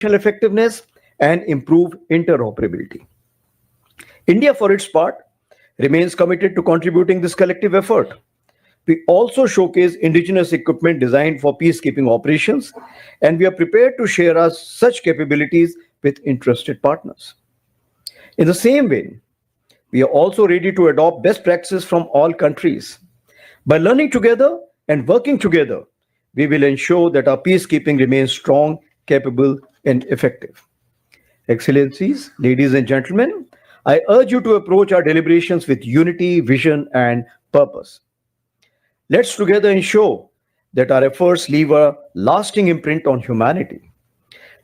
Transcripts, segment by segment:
effectiveness, and improve interoperability. India, for its part, remains committed to contributing this collective effort. We also showcase indigenous equipment designed for peacekeeping operations, and we are prepared to share our such capabilities with interested partners. In the same vein, we are also ready to adopt best practices from all countries. By learning together and working together, we will ensure that our peacekeeping remains strong, capable, and effective. Excellencies, ladies and gentlemen, I urge you to approach our deliberations with unity, vision, and purpose. Let's together ensure that our efforts leave a lasting imprint on humanity.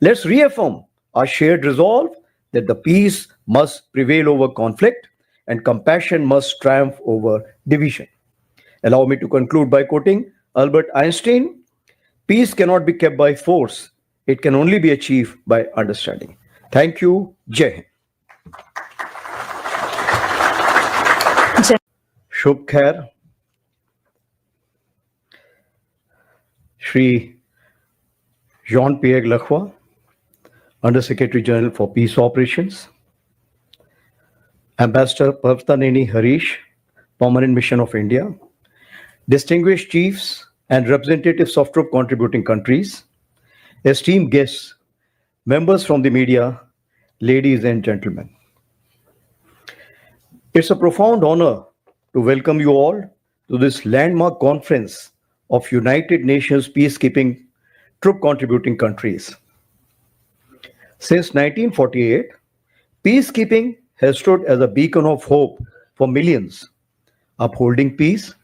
Let's reaffirm our shared resolve that the peace must prevail over conflict and compassion must triumph over division. Allow me to conclude by quoting Albert Einstein: peace cannot be kept by force, it can only be achieved by understanding. Thank you. Jai Hind. Shubh Khair, Shri Jean-Pierre Lacroix, Under Secretary General for Peace Operations, Ambassador Parvtaneni Harish, Permanent Mission of India, distinguished chiefs and representatives of troop contributing countries, esteemed guests, members from the media, ladies and gentlemen. It's a profound honor to welcome you all to this landmark conference of United Nations peacekeeping troop contributing countries. Since 1948, peacekeeping has stood as a beacon of hope for millions, upholding peace,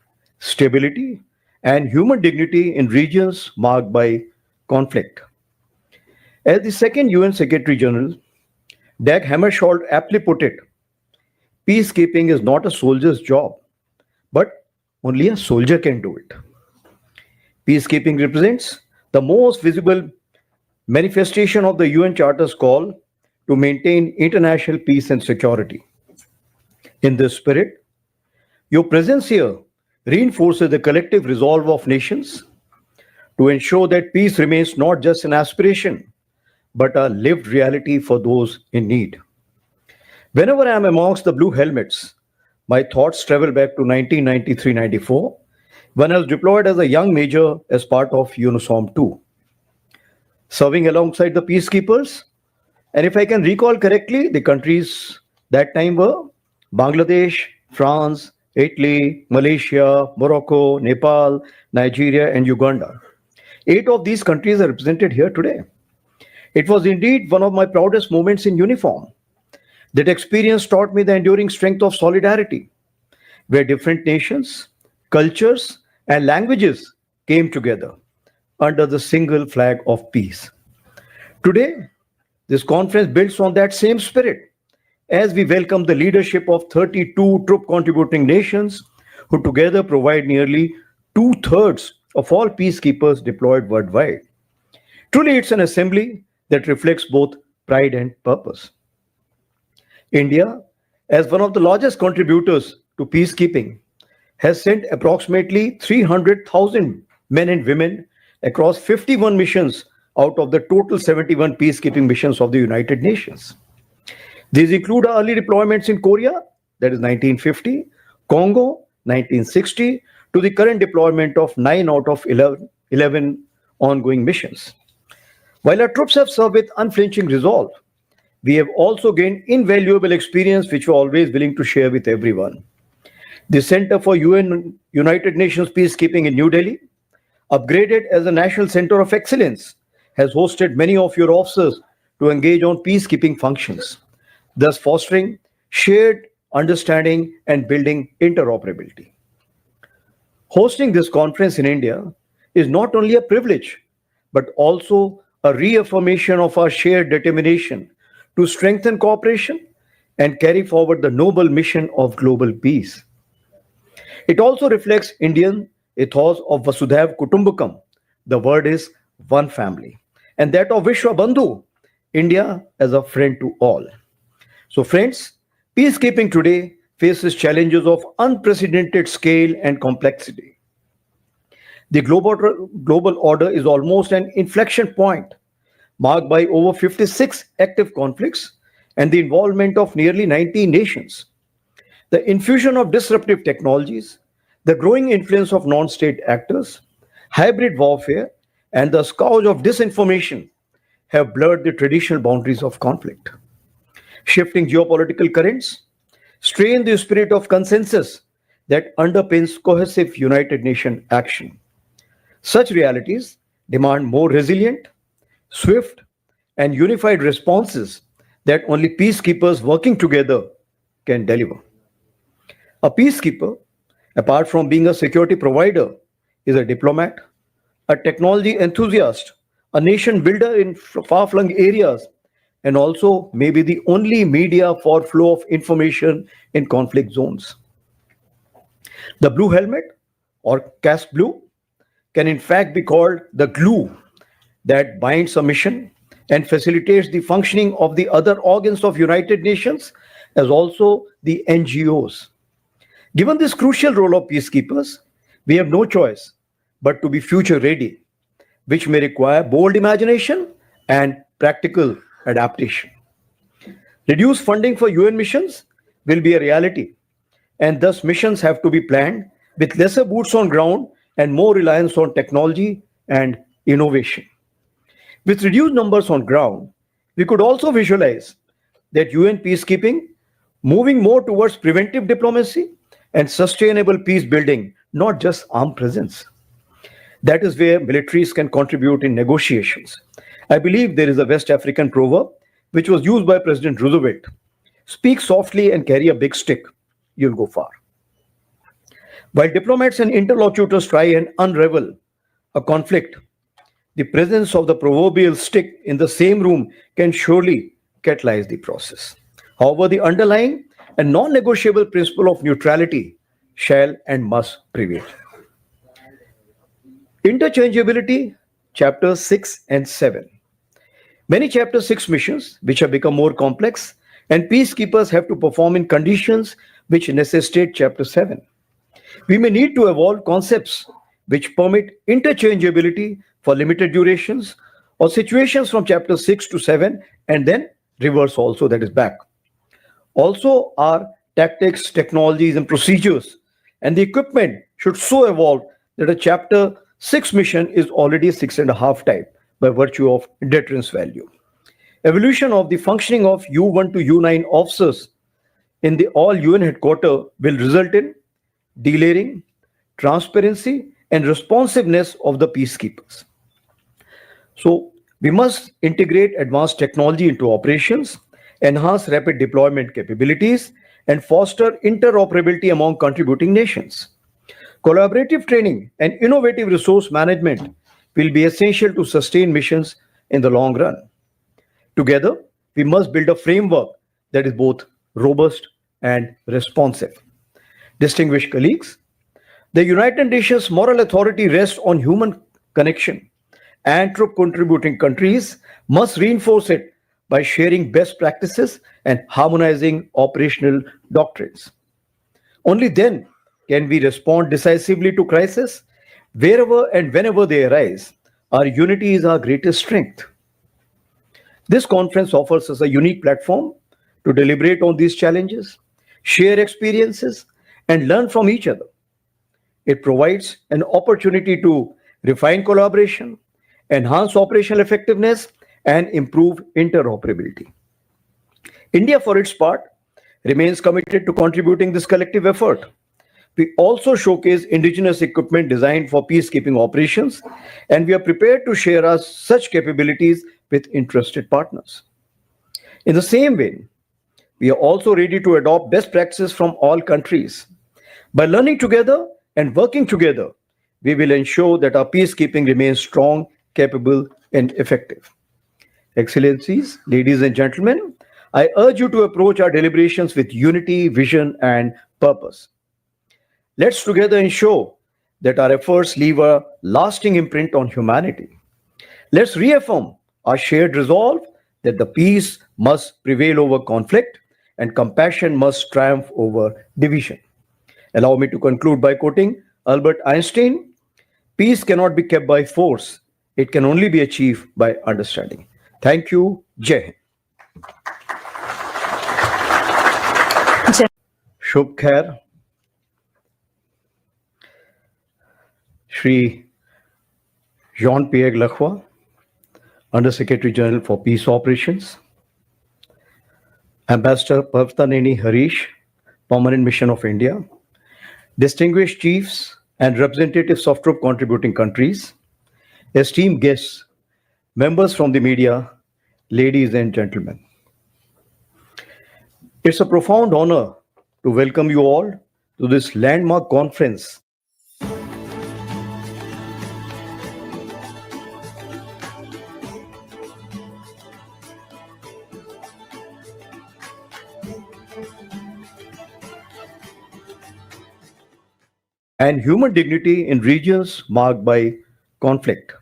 stability, and human dignity in regions marked by conflict. As the second UN Secretary General, Dag Hammarskjöld aptly put it, peacekeeping is not a soldier's job, but only a soldier can do it. Peacekeeping represents the most visible manifestation of the UN Charter's call to maintain international peace and security. In this spirit, your presence here reinforces the collective resolve of nations to ensure that peace remains not just an aspiration, but a lived reality for those in need. Whenever I am amongst the blue helmets, my thoughts travel back to 1993-94, when I was deployed as a young major as part of UNISOM 2, serving alongside the peacekeepers. And if I can recall correctly, the countries that time were Bangladesh, France, Italy, Malaysia, Morocco, Nepal, Nigeria, and Uganda. 8 of these countries are represented here today. It was indeed one of my proudest moments in uniform. That experience taught me the enduring strength of solidarity, where different nations, cultures, and languages came together under the single flag of peace. Today, this conference builds on that same spirit as we welcome the leadership of 32 troop contributing nations who together provide nearly 2/3 of all peacekeepers deployed worldwide. Truly, it's an assembly that reflects both pride and purpose. India, as one of the largest contributors to peacekeeping, has sent approximately 300,000 men and women across 51 missions out of the total 71 peacekeeping missions of the United Nations. These include our early deployments in Korea, that is 1950, Congo, 1960, to the current deployment of 9 out of 11 ongoing missions. While our troops have served with unflinching resolve, we have also gained invaluable experience which we're always willing to share with everyone. The Center for United Nations Peacekeeping in New Delhi, upgraded as a National Center of Excellence, has hosted many of your officers to engage on peacekeeping functions, thus fostering shared understanding and building interoperability. Hosting this conference in India is not only a privilege, but also a reaffirmation of our shared determination to strengthen cooperation and carry forward the noble mission of global peace. It also reflects Indian ethos of Vasudhaiva Kutumbakam. The word is one family, and that of Vishwa Bandhu, India as a friend to all. So friends, peacekeeping today faces challenges of unprecedented scale and complexity. The global order is almost an inflection point, marked by over 56 active conflicts and the involvement of nearly 90 nations. The infusion of disruptive technologies, the growing influence of non state actors, hybrid warfare, and the scourge of disinformation have blurred the traditional boundaries of conflict. Shifting geopolitical currents strain the spirit of consensus that underpins cohesive United Nations action. Such realities demand more resilient, swift, and unified responses that only peacekeepers working together can deliver. A peacekeeper, apart from being a security provider, is a diplomat, a technology enthusiast, a nation builder in far flung areas, and also maybe the only media for flow of information in conflict zones. The blue helmet, or CAS blue, can in fact be called the glue that binds a mission and facilitates the functioning of the other organs of United Nations as also the NGOs. Given this crucial role of peacekeepers, we have no choice but to be future ready, which may require bold imagination and practical adaptation. Reduced funding for UN missions will be a reality, and thus missions have to be planned with lesser boots on ground and more reliance on technology and innovation. With reduced numbers on ground, we could also visualize that UN peacekeeping moving more towards preventive diplomacy and sustainable peace building, not just armed presence. That is where militaries can contribute in negotiations. I believe there is a West African proverb which was used by President Roosevelt: speak softly and carry a big stick, you'll go far. While diplomats and interlocutors try and unravel a conflict, the presence of the proverbial stick in the same room can surely catalyze the process. However, the underlying and non negotiable principle of neutrality shall and must prevail. Interchangeability, chapters 6 and 7. Many chapter 6 missions, which have become more complex, and peacekeepers have to perform in conditions which necessitate chapter 7. We may need to evolve concepts which permit interchangeability for limited durations or situations from chapter 6 to 7 and then reverse also, that is back. Also, our tactics, technologies, and procedures and the equipment should so evolve that a chapter 6 mission is already 6.5 type by virtue of deterrence value. Evolution of the functioning of U1 to U9 officers in the all UN headquarters will result in delayering, transparency, and responsiveness of the peacekeepers. So we must integrate advanced technology into operations, enhance rapid deployment capabilities, and foster interoperability among contributing nations. Collaborative training and innovative resource management will be essential to sustain missions in the long run. Together, we must build a framework that is both robust and responsive. Distinguished colleagues, the United Nations moral authority rests on human connection, and troop contributing countries must reinforce it by sharing best practices and harmonizing operational doctrines. Only then can we respond decisively to crises wherever and whenever they arise. Our unity is our greatest strength. This conference offers us a unique platform to deliberate on these challenges, share experiences, and learn from each other. It provides an opportunity to refine collaboration, enhance operational effectiveness, and improve interoperability. India, for its part, remains committed to contributing this collective effort. We also showcase indigenous equipment designed for peacekeeping operations, and we are prepared to share our such capabilities with interested partners. In the same vein, we are also ready to adopt best practices from all countries. By learning together and working together, we will ensure that our peacekeeping remains strong, capable, and effective. Excellencies, ladies and gentlemen, I urge you to approach our deliberations with unity, vision, and purpose. Let's together ensure that our efforts leave a lasting imprint on humanity. Let's reaffirm our shared resolve that the peace must prevail over conflict and compassion must triumph over division. Allow me to conclude by quoting Albert Einstein: peace cannot be kept by force, it can only be achieved by understanding. Thank you. Jai Hind. Shubh Khair, Shri Jean-Pierre Lacroix, Under Secretary General for Peace Operations, Ambassador Parvtaneni Harish, Permanent Mission of India, distinguished chiefs and representatives of troop contributing countries, esteemed guests, members from the media, ladies and gentlemen. It's a profound honor to welcome you all to this landmark conference. And human dignity in regions marked by conflict.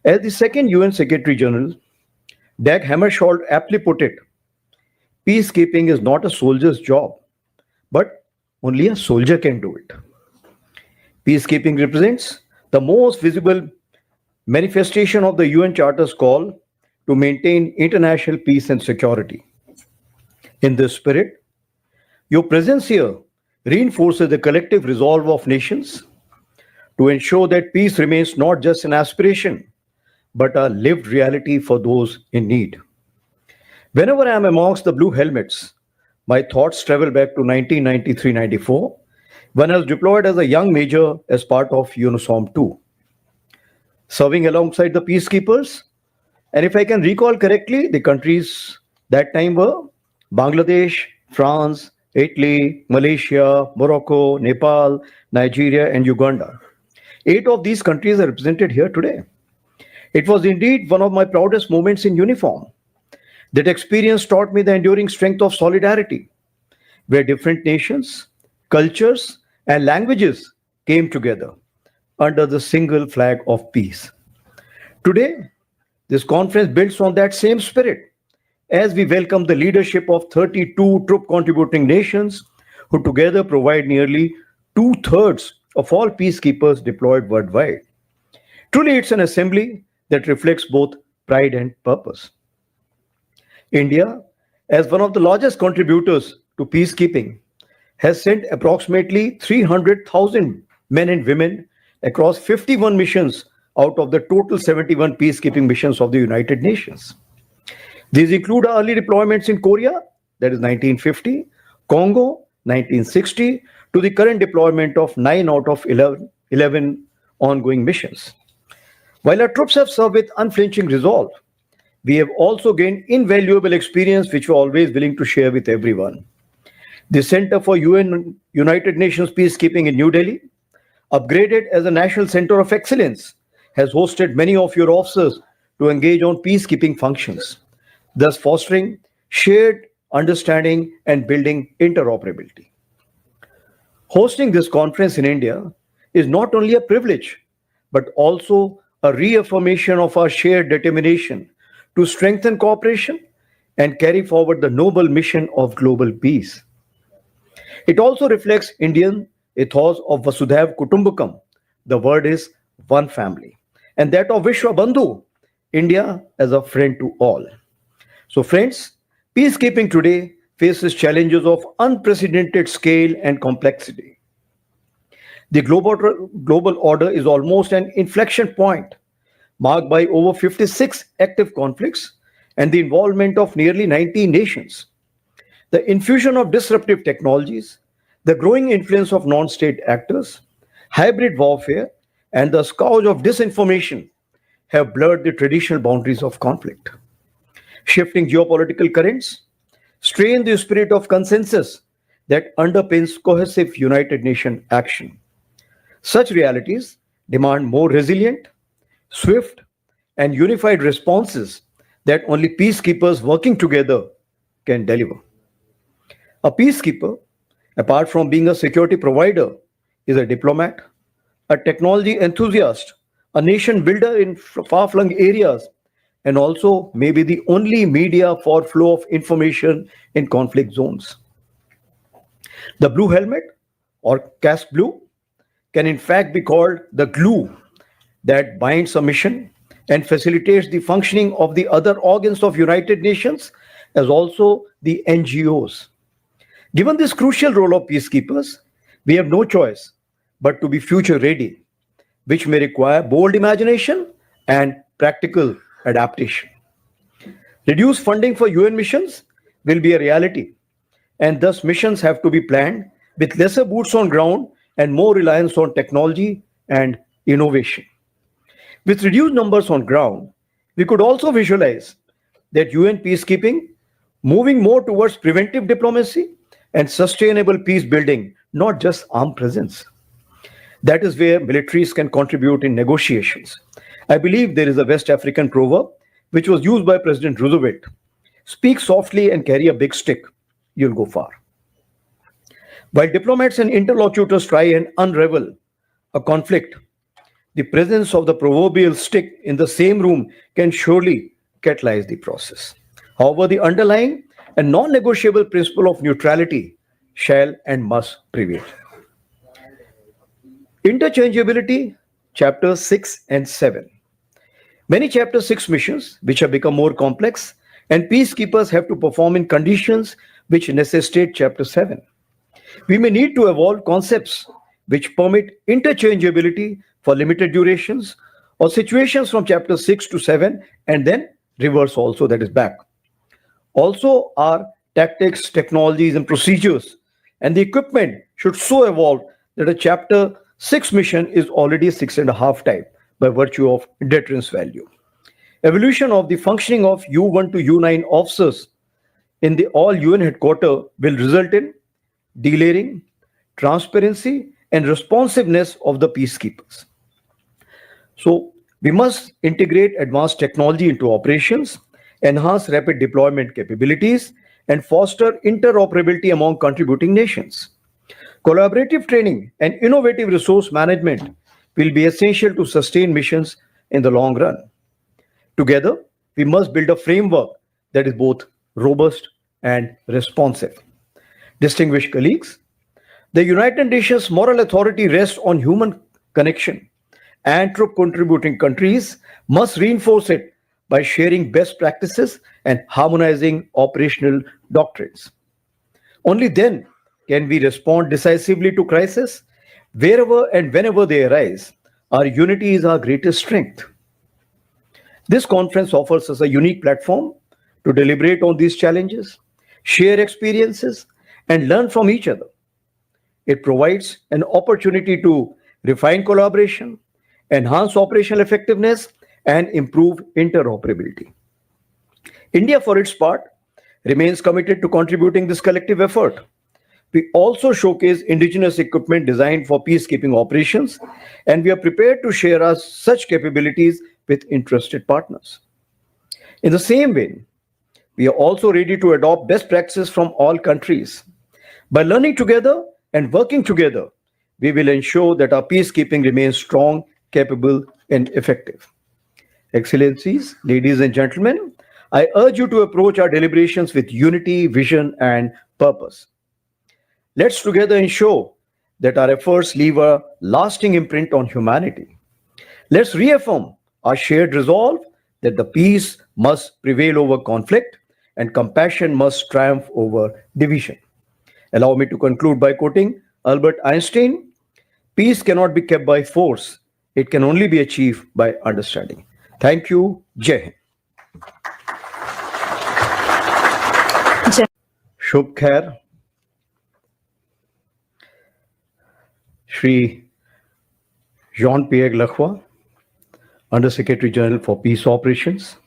As the second UN Secretary General, Dag Hammarskjöld aptly put it, peacekeeping is not a soldier's job, but only a soldier can do it. Peacekeeping represents the most visible manifestation of the UN Charter's call to maintain international peace and security. In this spirit, your presence here reinforces the collective resolve of nations to ensure that peace remains not just an aspiration, but a lived reality for those in need. Whenever I am amongst the blue helmets, my thoughts travel back to 1993-94, when I was deployed as a young major as part of UNISOM 2, serving alongside the peacekeepers. And if I can recall correctly, the countries that time were Bangladesh, France, Italy, Malaysia, Morocco, Nepal, Nigeria, and Uganda. 8 of these countries are represented here today. It was indeed one of my proudest moments in uniform. That experience taught me the enduring strength of solidarity, where different nations, cultures, and languages came together under the single flag of peace. Today, this conference builds on that same spirit as we welcome the leadership of 32 troop contributing nations who together provide nearly 2/3 of all peacekeepers deployed worldwide. Truly, it's an assembly that reflects both pride and purpose. India, as one of the largest contributors to peacekeeping, has sent approximately 300,000 men and women across 51 missions out of the total 71 peacekeeping missions of the United Nations. These include our early deployments in Korea, that is 1950, Congo, 1960, to the current deployment of 9 out of 11 ongoing missions. While our troops have served with unflinching resolve, we have also gained invaluable experience which we are always willing to share with everyone. The Center for United Nations Peacekeeping in New Delhi, upgraded as a National Center of Excellence, has hosted many of your officers to engage on peacekeeping functions, thus fostering shared understanding and building interoperability. Hosting this conference in India is not only a privilege, but also a reaffirmation of our shared determination to strengthen cooperation and carry forward the noble mission of global peace. It also reflects Indian ethos of Vasudhaiva Kutumbakam. The word is one family, and that of Vishwa Bandhu, India as a friend to all. So friends, peacekeeping today faces challenges of unprecedented scale and complexity. The global order is almost an inflection point, marked by over 56 active conflicts and the involvement of nearly 90 nations. The infusion of disruptive technologies, the growing influence of non-state actors, hybrid warfare, and the scourge of disinformation have blurred the traditional boundaries of conflict. Shifting geopolitical currents strain the spirit of consensus that underpins cohesive United Nations action. Such realities demand more resilient, swift, and unified responses that only peacekeepers working together can deliver. A peacekeeper, apart from being a security provider, is a diplomat, a technology enthusiast, a nation builder in far-flung areas, and also maybe the only media for flow of information in conflict zones. The blue helmet, or caste blue, can in fact be called the glue that binds a mission and facilitates the functioning of the other organs of United Nations as also the NGOs. Given this crucial role of peacekeepers, we have no choice but to be future ready, which may require bold imagination and practical adaptation. Reduced funding for UN missions will be a reality, and thus missions have to be planned with lesser boots on ground and more reliance on technology and innovation. With reduced numbers on ground, we could also visualize that UN peacekeeping moving more towards preventive diplomacy and sustainable peace building, not just armed presence. That is where militaries can contribute in negotiations. I believe there is a West African proverb which was used by President Roosevelt: speak softly and carry a big stick, you'll go far. While diplomats and interlocutors try and unravel a conflict, the presence of the proverbial stick in the same room can surely catalyze the process. However, the underlying and non negotiable principle of neutrality shall and must prevail. Interchangeability, chapters 6 and 7. Many chapter 6 missions, which have become more complex, and peacekeepers have to perform in conditions which necessitate chapter 7. We may need to evolve concepts which permit interchangeability for limited durations or situations from chapter 6 to 7 and then reverse also, that is back. Also, our tactics, technologies, and procedures and the equipment should so evolve that a chapter 6 mission is already 6.5 type by virtue of deterrence value. Evolution of the functioning of U1 to U9 officers in the all UN headquarters will result in delayering, transparency, and responsiveness of the peacekeepers. So we must integrate advanced technology into operations, enhance rapid deployment capabilities, and foster interoperability among contributing nations. Collaborative training and innovative resource management will be essential to sustain missions in the long run. Together, we must build a framework that is both robust and responsive. Distinguished colleagues, the United Nations moral authority rests on human connection, and troop contributing countries must reinforce it by sharing best practices and harmonizing operational doctrines. Only then can we respond decisively to crisis wherever and whenever they arise. Our unity is our greatest strength. This conference offers us a unique platform to deliberate on these challenges, share experiences, and learn from each other. It provides an opportunity to refine collaboration, enhance operational effectiveness, and improve interoperability. India, for its part, remains committed to contributing this collective effort. We also showcase indigenous equipment designed for peacekeeping operations, and we are prepared to share our such capabilities with interested partners. In the same vein, we are also ready to adopt best practices from all countries. By learning together and working together, we will ensure that our peacekeeping remains strong, capable, and effective. Excellencies, ladies and gentlemen, I urge you to approach our deliberations with unity, vision, and purpose. Let's together ensure that our efforts leave a lasting imprint on humanity. Let's reaffirm our shared resolve that the peace must prevail over conflict and compassion must triumph over division. Allow me to conclude by quoting Albert Einstein: peace cannot be kept by force, it can only be achieved by understanding. Thank you. Jai Hind. Shubh Khair, Shri Jean-Pierre Lacroix, Under Secretary General for Peace Operations,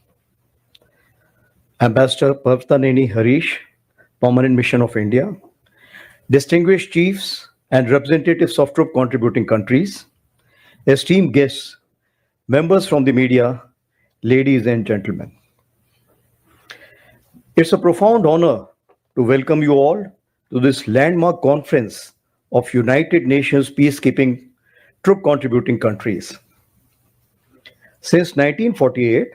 Ambassador Parvtaneni Harish, Permanent Mission of India, distinguished chiefs and representatives of troop contributing countries, esteemed guests, members from the media, ladies and gentlemen. It's a profound honor to welcome you all to this landmark conference of United Nations peacekeeping troop contributing countries. Since 1948,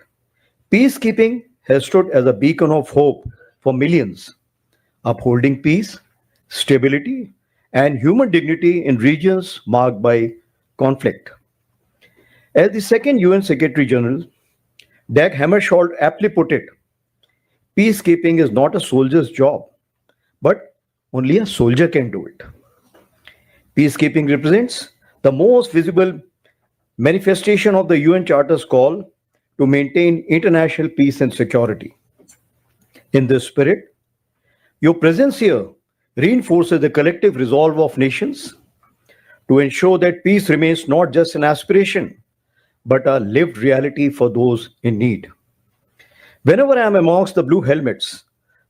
peacekeeping has stood as a beacon of hope for millions, upholding peace, stability, and human dignity in regions marked by conflict. As the second UN Secretary General, Dag Hammarskjöld aptly put it, peacekeeping is not a soldier's job, but only a soldier can do it. Peacekeeping represents the most visible manifestation of the UN Charter's call to maintain international peace and security. In this spirit, your presence here reinforces the collective resolve of nations to ensure that peace remains not just an aspiration, but a lived reality for those in need. Whenever I am amongst the blue helmets,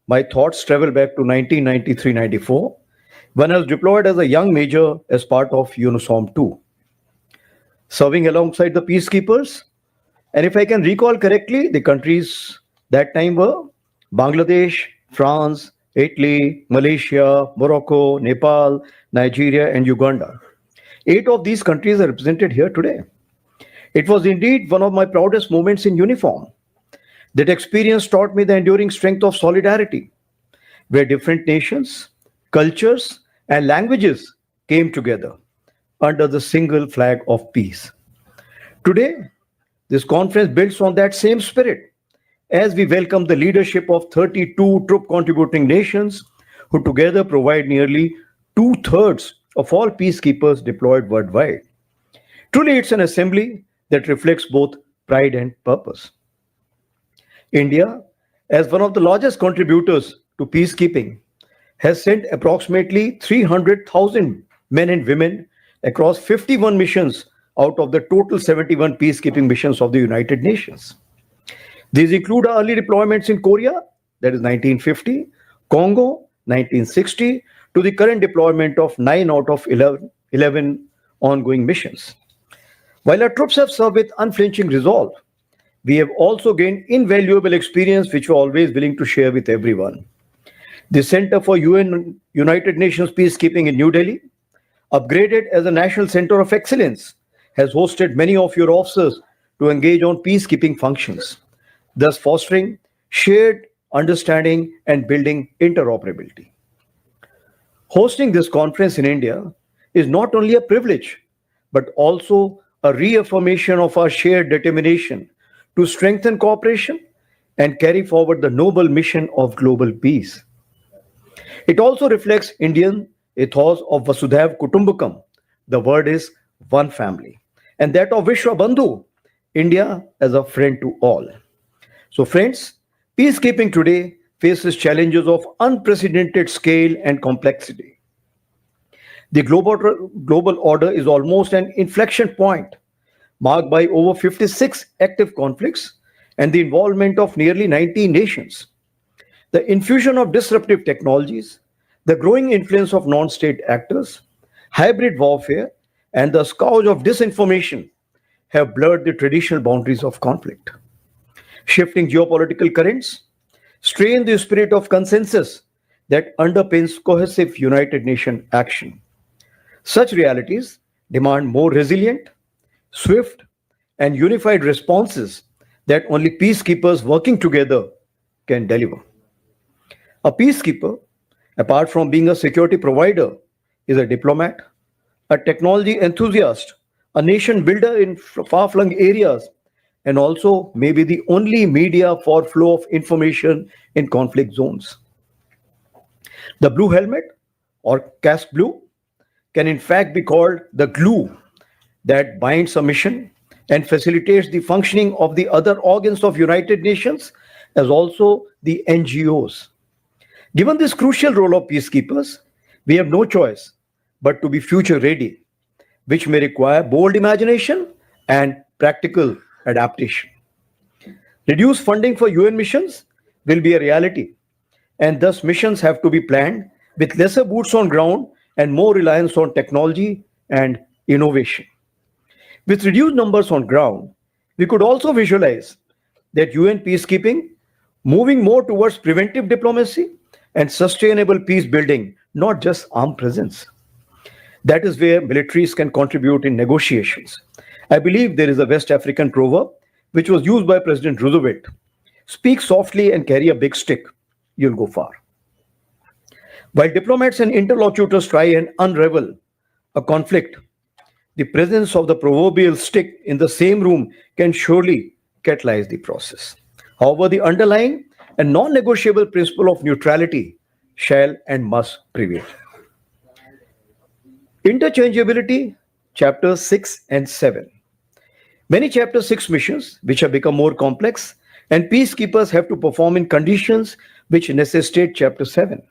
my thoughts travel back to 1993-94, when I was deployed as a young major as part of UNISOM 2, serving alongside the peacekeepers. And if I can recall correctly, the countries that time were Bangladesh, France, Italy, Malaysia, Morocco, Nepal, Nigeria, and Uganda. 8 of these countries are represented here today. It was indeed one of my proudest moments in uniform. That experience taught me the enduring strength of solidarity, where different nations, cultures, and languages came together under the single flag of peace. Today, this conference builds on that same spirit as we welcome the leadership of 32 troop contributing nations who together provide nearly two-thirds of all peacekeepers deployed worldwide. Truly, it's an assembly that reflects both pride and purpose. India, as one of the largest contributors to peacekeeping, has sent approximately 300,000 men and women across 51 missions out of the total 71 peacekeeping missions of the United Nations. These include our early deployments in Korea, that is 1950, Congo, 1960, to the current deployment of 9 out of 11 ongoing missions. While our troops have served with unflinching resolve, we have also gained invaluable experience which we are always willing to share with everyone. The Center for United Nations Peacekeeping in New Delhi, upgraded as a National Center of Excellence, has hosted many of your officers to engage on peacekeeping functions, thus fostering shared understanding and building interoperability. Hosting this conference in India is not only a privilege, but also a reaffirmation of our shared determination to strengthen cooperation and carry forward the noble mission of global peace. It also reflects Indian ethos of Vasudhaiva Kutumbakam. The word is one family. And that of Vishwa Bandhu, India as a friend to all. So friends, peacekeeping today faces challenges of unprecedented scale and complexity. The global order is almost an inflection point, marked by over 56 active conflicts and the involvement of nearly 90 nations. The infusion of disruptive technologies, the growing influence of non-state actors, hybrid warfare, and the scourge of disinformation have blurred the traditional boundaries of conflict. Shifting geopolitical currents strain the spirit of consensus that underpins cohesive United Nations action. Such realities demand more resilient, swift, and unified responses that only peacekeepers working together can deliver. A peacekeeper, apart from being a security provider, is a diplomat, a technology enthusiast, a nation builder in far-flung areas, and also maybe the only media for flow of information in conflict zones. The blue helmet, or caste blue, can in fact be called the glue that binds a mission and facilitates the functioning of the other organs of United Nations as also the NGOs. Given this crucial role of peacekeepers, we have no choice but to be future ready, which may require bold imagination and practical adaptation. Reduced funding for UN missions will be a reality, and thus missions have to be planned with lesser boots on ground and more reliance on technology and innovation. With reduced numbers on ground, we could also visualize that UN peacekeeping moving more towards preventive diplomacy and sustainable peace building, not just armed presence. That is where militaries can contribute in negotiations. I believe there is a West African proverb which was used by President Roosevelt: speak softly and carry a big stick, you'll go far. While diplomats and interlocutors try and unravel a conflict, the presence of the proverbial stick in the same room can surely catalyze the process. However, the underlying and non negotiable principle of neutrality shall and must prevail. Interchangeability, chapters 6 and 7. Many chapter 6 missions, which have become more complex, and peacekeepers have to perform in conditions which necessitate chapter 7.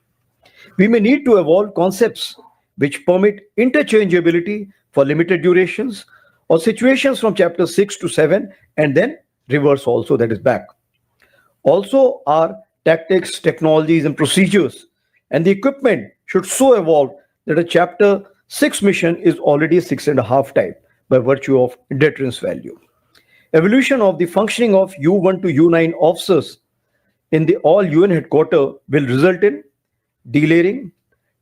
We may need to evolve concepts which permit interchangeability for limited durations or situations from chapter 6 to 7 and then reverse also, that is back. Also, our tactics, technologies, and procedures and the equipment should so evolve that a chapter 6 mission is already 6.5 type by virtue of deterrence value. Evolution of the functioning of U1 to U9 officers in the all UN headquarters will result in delayering,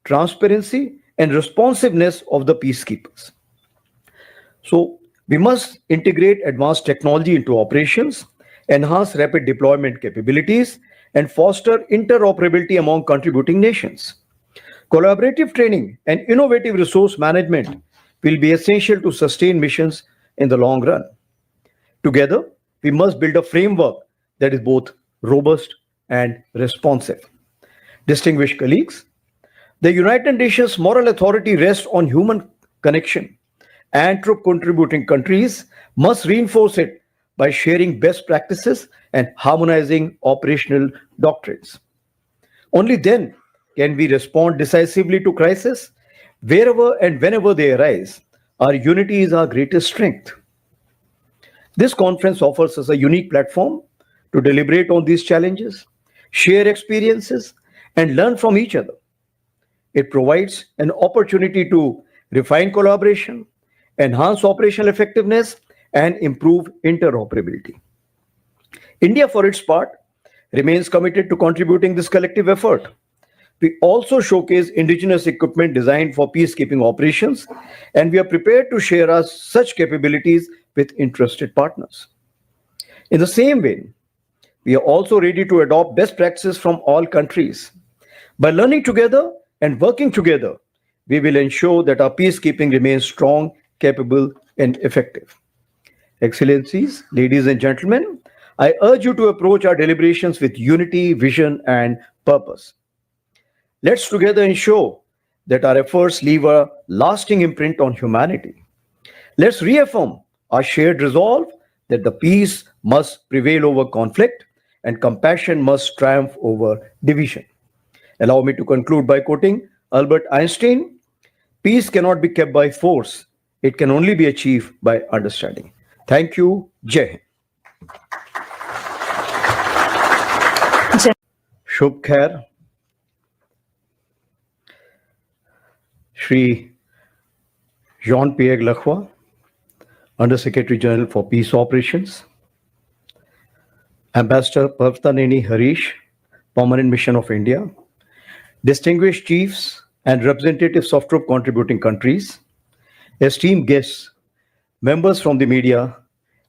transparency, and responsiveness of the peacekeepers. So we must integrate advanced technology into operations, enhance rapid deployment capabilities, and foster interoperability among contributing nations. Collaborative training and innovative resource management will be essential to sustain missions in the long run. Together, we must build a framework that is both robust and responsive. Distinguished colleagues, the United Nations moral authority rests on human connection, and troop contributing countries must reinforce it by sharing best practices and harmonizing operational doctrines. Only then can we respond decisively to crises wherever and whenever they arise. Our unity is our greatest strength. This conference offers us a unique platform to deliberate on these challenges, share experiences, and learn from each other. It provides an opportunity to refine collaboration, enhance operational effectiveness, and improve interoperability. India, for its part, remains committed to contributing this collective effort. We also showcase indigenous equipment designed for peacekeeping operations, and we are prepared to share our such capabilities with interested partners. In the same way, we are also ready to adopt best practices from all countries. By learning together and working together, we will ensure that our peacekeeping remains strong, capable, and effective. Excellencies, ladies and gentlemen, I urge you to approach our deliberations with unity, vision, and purpose. Let's together ensure that our efforts leave a lasting imprint on humanity. Let's reaffirm our shared resolve that the peace must prevail over conflict and compassion must triumph over division. Allow me to conclude by quoting Albert Einstein: peace cannot be kept by force, it can only be achieved by understanding. Thank you. Jai Hind. Shubh Khair. Shri Jean-Pierre Lacroix, Under Secretary General for Peace Operations. Ambassador Parvtaneni Harish, Permanent Mission of India. Distinguished chiefs and representatives of troop contributing countries. Esteemed guests, members from the media,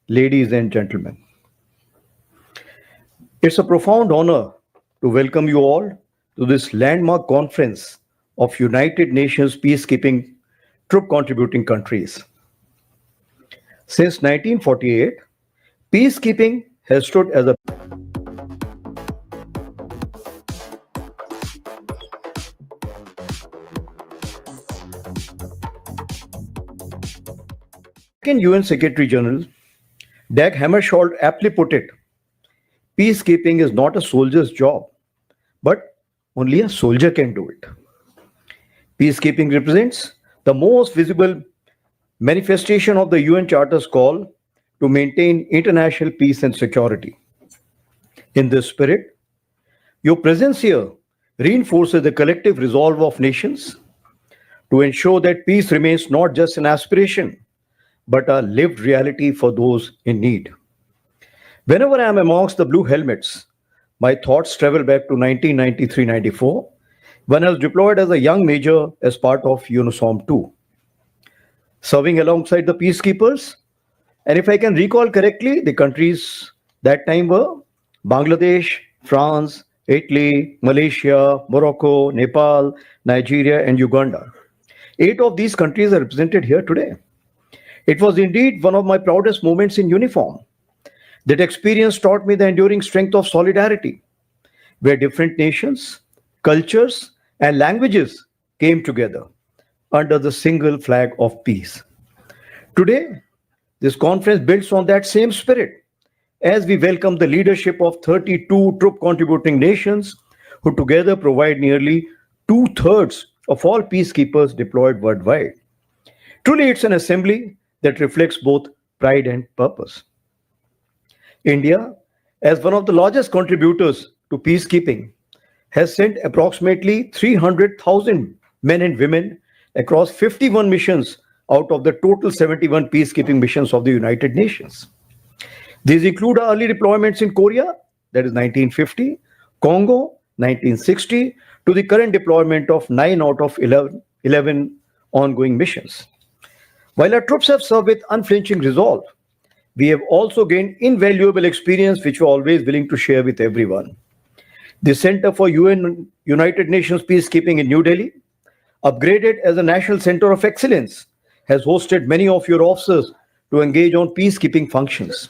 ladies and gentlemen. It's a profound honor to welcome you all to this landmark conference of United Nations peacekeeping troop contributing countries. Since 1948, peacekeeping has stood as a second UN Secretary General, Dag Hammarskjöld, aptly put it, peacekeeping is not a soldier's job, but only a soldier can do it. Peacekeeping represents the most visible manifestation of the UN Charter's call to maintain international peace and security. In this spirit, your presence here reinforces the collective resolve of nations to ensure that peace remains not just an aspiration, but a lived reality for those in need. Whenever I am amongst the blue helmets, my thoughts travel back to 1993-94, when I was deployed as a young major as part of UNISOM 2, serving alongside the peacekeepers. And if I can recall correctly, the countries that time were Bangladesh, France, Italy, Malaysia, Morocco, Nepal, Nigeria, and Uganda. 8 of these countries are represented here today. It was indeed one of my proudest moments in uniform. That experience taught me the enduring strength of solidarity, where different nations, cultures, and languages came together under the single flag of peace. Today, this conference builds on that same spirit as we welcome the leadership of 32 troop contributing nations who together provide nearly two-thirds of all peacekeepers deployed worldwide. Truly, it's an assembly that reflects both pride and purpose. India, as one of the largest contributors to peacekeeping, has sent approximately 300,000 men and women across 51 missions out of the total 71 peacekeeping missions of the United Nations. These include our early deployments in Korea, that is 1950, Congo, 1960, to the current deployment of 9 out of 11 ongoing missions. While our troops have served with unflinching resolve, we have also gained invaluable experience which we're always willing to share with everyone. The Center for United Nations Peacekeeping in New Delhi, upgraded as a national center of excellence, has hosted many of your officers to engage on peacekeeping functions,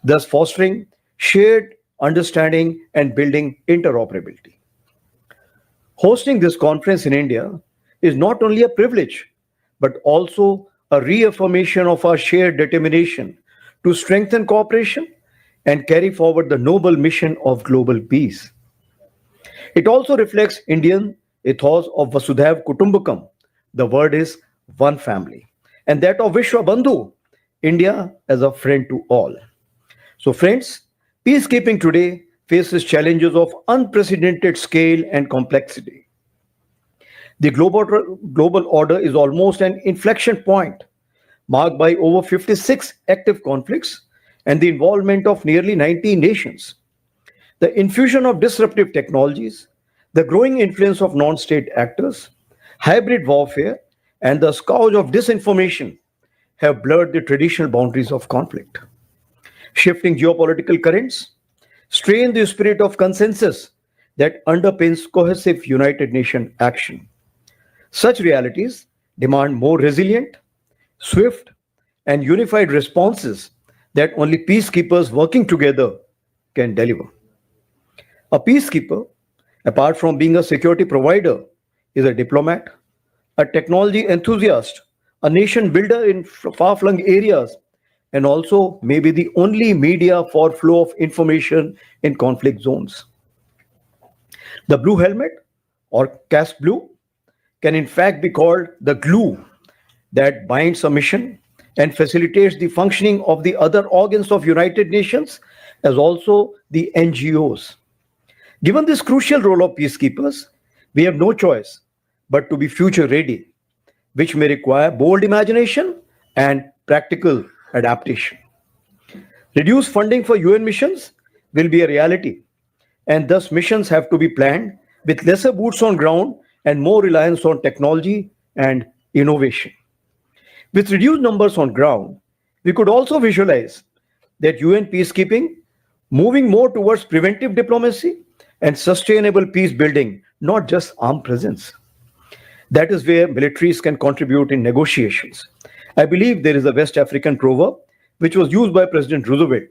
thus fostering shared understanding and building interoperability. Hosting this conference in India is not only a privilege, but also a reaffirmation of our shared determination to strengthen cooperation and carry forward the noble mission of global peace. It also reflects Indian ethos of Vasudhaiva Kutumbakam. The word is one family. And that of Vishwa Bandhu, India as a friend to all. So friends, peacekeeping today faces challenges of unprecedented scale and complexity. The global order is almost an inflection point, marked by over 56 active conflicts and the involvement of nearly 90 nations. The infusion of disruptive technologies, the growing influence of non-state actors, hybrid warfare, and the scourge of disinformation have blurred the traditional boundaries of conflict. Shifting geopolitical currents strain the spirit of consensus that underpins cohesive United Nations action. Such realities demand more resilient, swift, and unified responses that only peacekeepers working together can deliver. A peacekeeper, apart from being a security provider, is a diplomat, a technology enthusiast, a nation builder in far-flung areas, and also maybe the only media for flow of information in conflict zones. The blue helmet, or caste blue, can in fact be called the glue that binds a mission and facilitates the functioning of the other organs of United Nations as also the NGOs. Given this crucial role of peacekeepers, we have no choice but to be future ready, which may require bold imagination and practical adaptation. Reduced funding for UN missions will be a reality, and thus missions have to be planned with lesser boots on ground and more reliance on technology and innovation. With reduced numbers on ground, we could also visualize that UN peacekeeping moving more towards preventive diplomacy and sustainable peace building, not just armed presence. That is where militaries can contribute in negotiations. I believe there is a West African proverb which was used by President Roosevelt: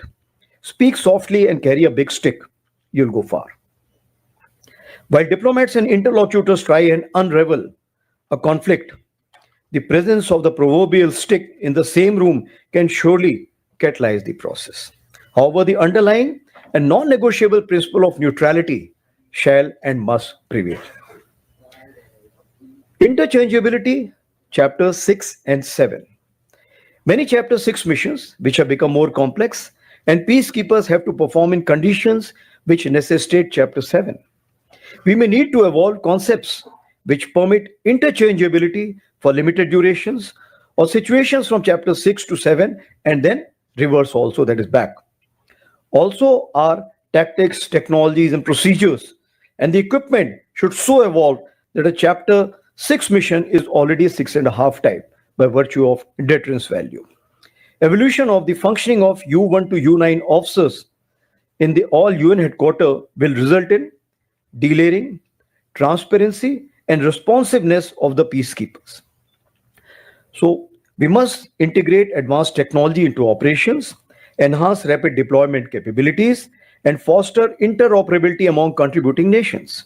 speak softly and carry a big stick, you'll go far. While diplomats and interlocutors try and unravel a conflict, the presence of the proverbial stick in the same room can surely catalyze the process. However, the underlying and non-negotiable principle of neutrality shall and must prevail. Interchangeability, chapters 6 and 7. Many chapter 6 missions, which have become more complex, and peacekeepers have to perform in conditions which necessitate chapter 7. We may need to evolve concepts which permit interchangeability for limited durations or situations from chapter 6 to 7 and then reverse also, that is back. Also, our tactics, technologies, and procedures and the equipment should so evolve that a chapter 6 mission is already 6.5 type by virtue of deterrence value. Evolution of the functioning of U1 to U9 officers in the all UN headquarters will result in delayering, transparency, and responsiveness of the peacekeepers. So we must integrate advanced technology into operations enhance rapid deployment capabilities, and foster interoperability among contributing nations.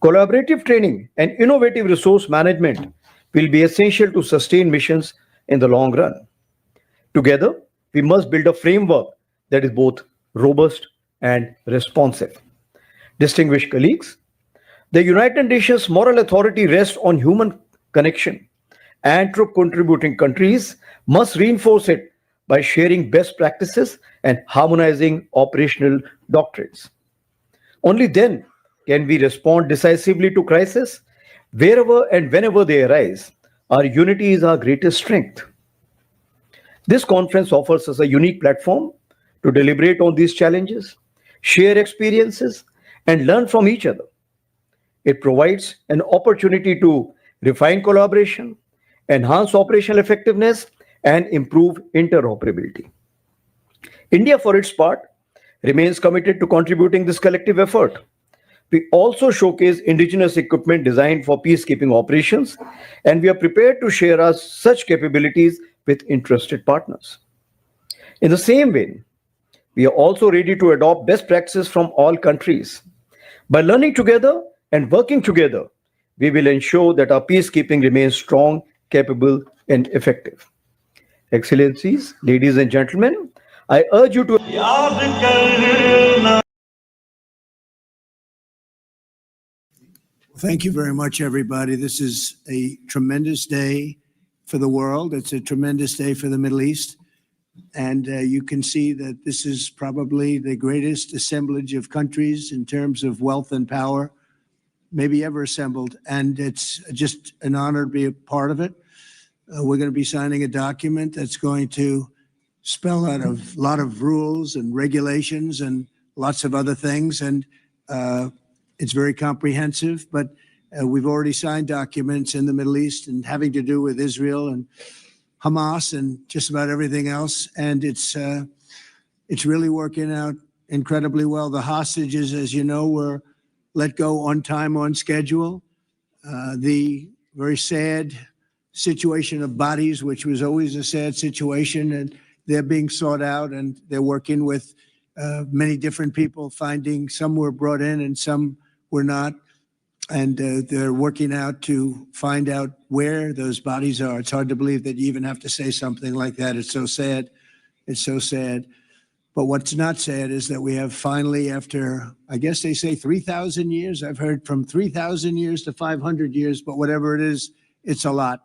Collaborative training and innovative resource management will be essential to sustain missions in the long run. Together, we must build a framework that is both robust and responsive. Distinguished colleagues, the United Nations moral authority rests on human connection, and troop contributing countries must reinforce it by sharing best practices and harmonizing operational doctrines. Only then can we respond decisively to crises wherever and whenever they arise. Our unity is our greatest strength. This conference offers us a unique platform to deliberate on these challenges, share experiences, and learn from each other. It provides an opportunity to refine collaboration, enhance operational effectiveness, and improve interoperability. India, for its part, remains committed to contributing this collective effort. We also showcase indigenous equipment designed for peacekeeping operations, and we are prepared to share our such capabilities with interested partners. In the same vein, we are also ready to adopt best practices from all countries. By learning together and working together, we will ensure that our peacekeeping remains strong, capable, and effective. Excellencies, ladies and gentlemen, I urge you to Thank you very much, everybody. This is a tremendous day for the world. It's a tremendous day for the Middle East. And you can see that this is probably the greatest assemblage of countries in terms of wealth and power maybe ever assembled. And it's just an honor to be a part of it. We're going to be signing a document that's going to spell out a lot of rules and regulations and lots of other things. And it's very comprehensive, but we've already signed documents in the Middle East and having to do with Israel and Hamas and just about everything else. And it's really working out incredibly well. The hostages, as you know, were let go on time, on schedule. The very sad situation of bodies, which was always a sad situation, and they're being sought out, and they're working with many different people, finding some were brought in and some were not. And they're working out to find out where those bodies are. It's hard to believe that you even have to say something like that. It's so sad. It's so sad. But what's not sad is that we have finally, after, I guess they say 3,000 years, I've heard from 3,000 years to 500 years, but whatever it is, it's a lot.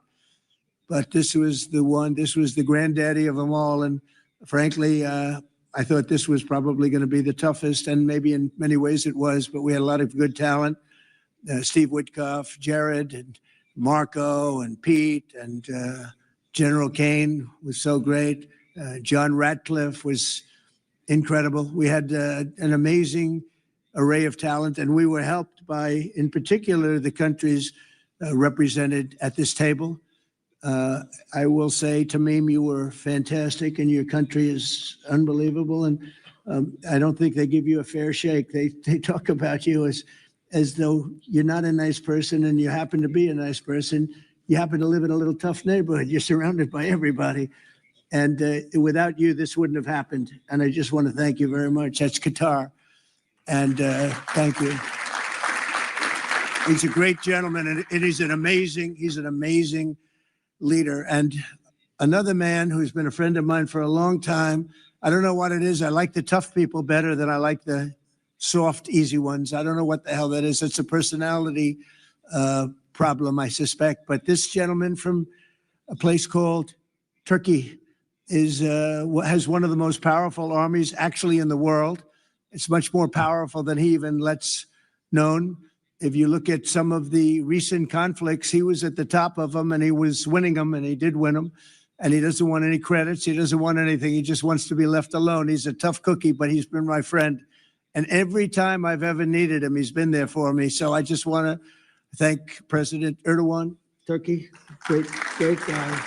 But this was the one, this was the granddaddy of them all. And frankly, I thought this was probably going to be the toughest, and maybe in many ways it was, but we had a lot of good talent. Steve Witkoff, Jared, and Marco, and Pete, and General Kane was so great. John Ratcliffe was incredible. We had an amazing array of talent, and we were helped by, in particular, the countries represented at this table. I will say, Tamim, you were fantastic, and your country is unbelievable. And I don't think they give you a fair shake. They talk about you as though you're not a nice person, and you happen to be a nice person. You happen to live in a little tough neighborhood. You're surrounded by everybody. And without you, this wouldn't have happened. And I just want to thank you very much. That's Qatar. And thank you. He's a great gentleman, and he's an amazing leader. And another man who's been a friend of mine for a long time. I don't know what it is. I like the tough people better than I like the soft, easy ones. I don't know what the hell that is. It's a personality problem, I suspect. But this gentleman from a place called Turkey has one of the most powerful armies actually in the world. It's much more powerful than he even lets known. If you look at some of the recent conflicts, he was at the top of them, and he was winning them, and he did win them. And he doesn't want any credits. He doesn't want anything. He just wants to be left alone. He's a tough cookie, but he's been my friend. And every time I've ever needed him, he's been there for me. So I just want to thank President Erdogan, Turkey, great guy.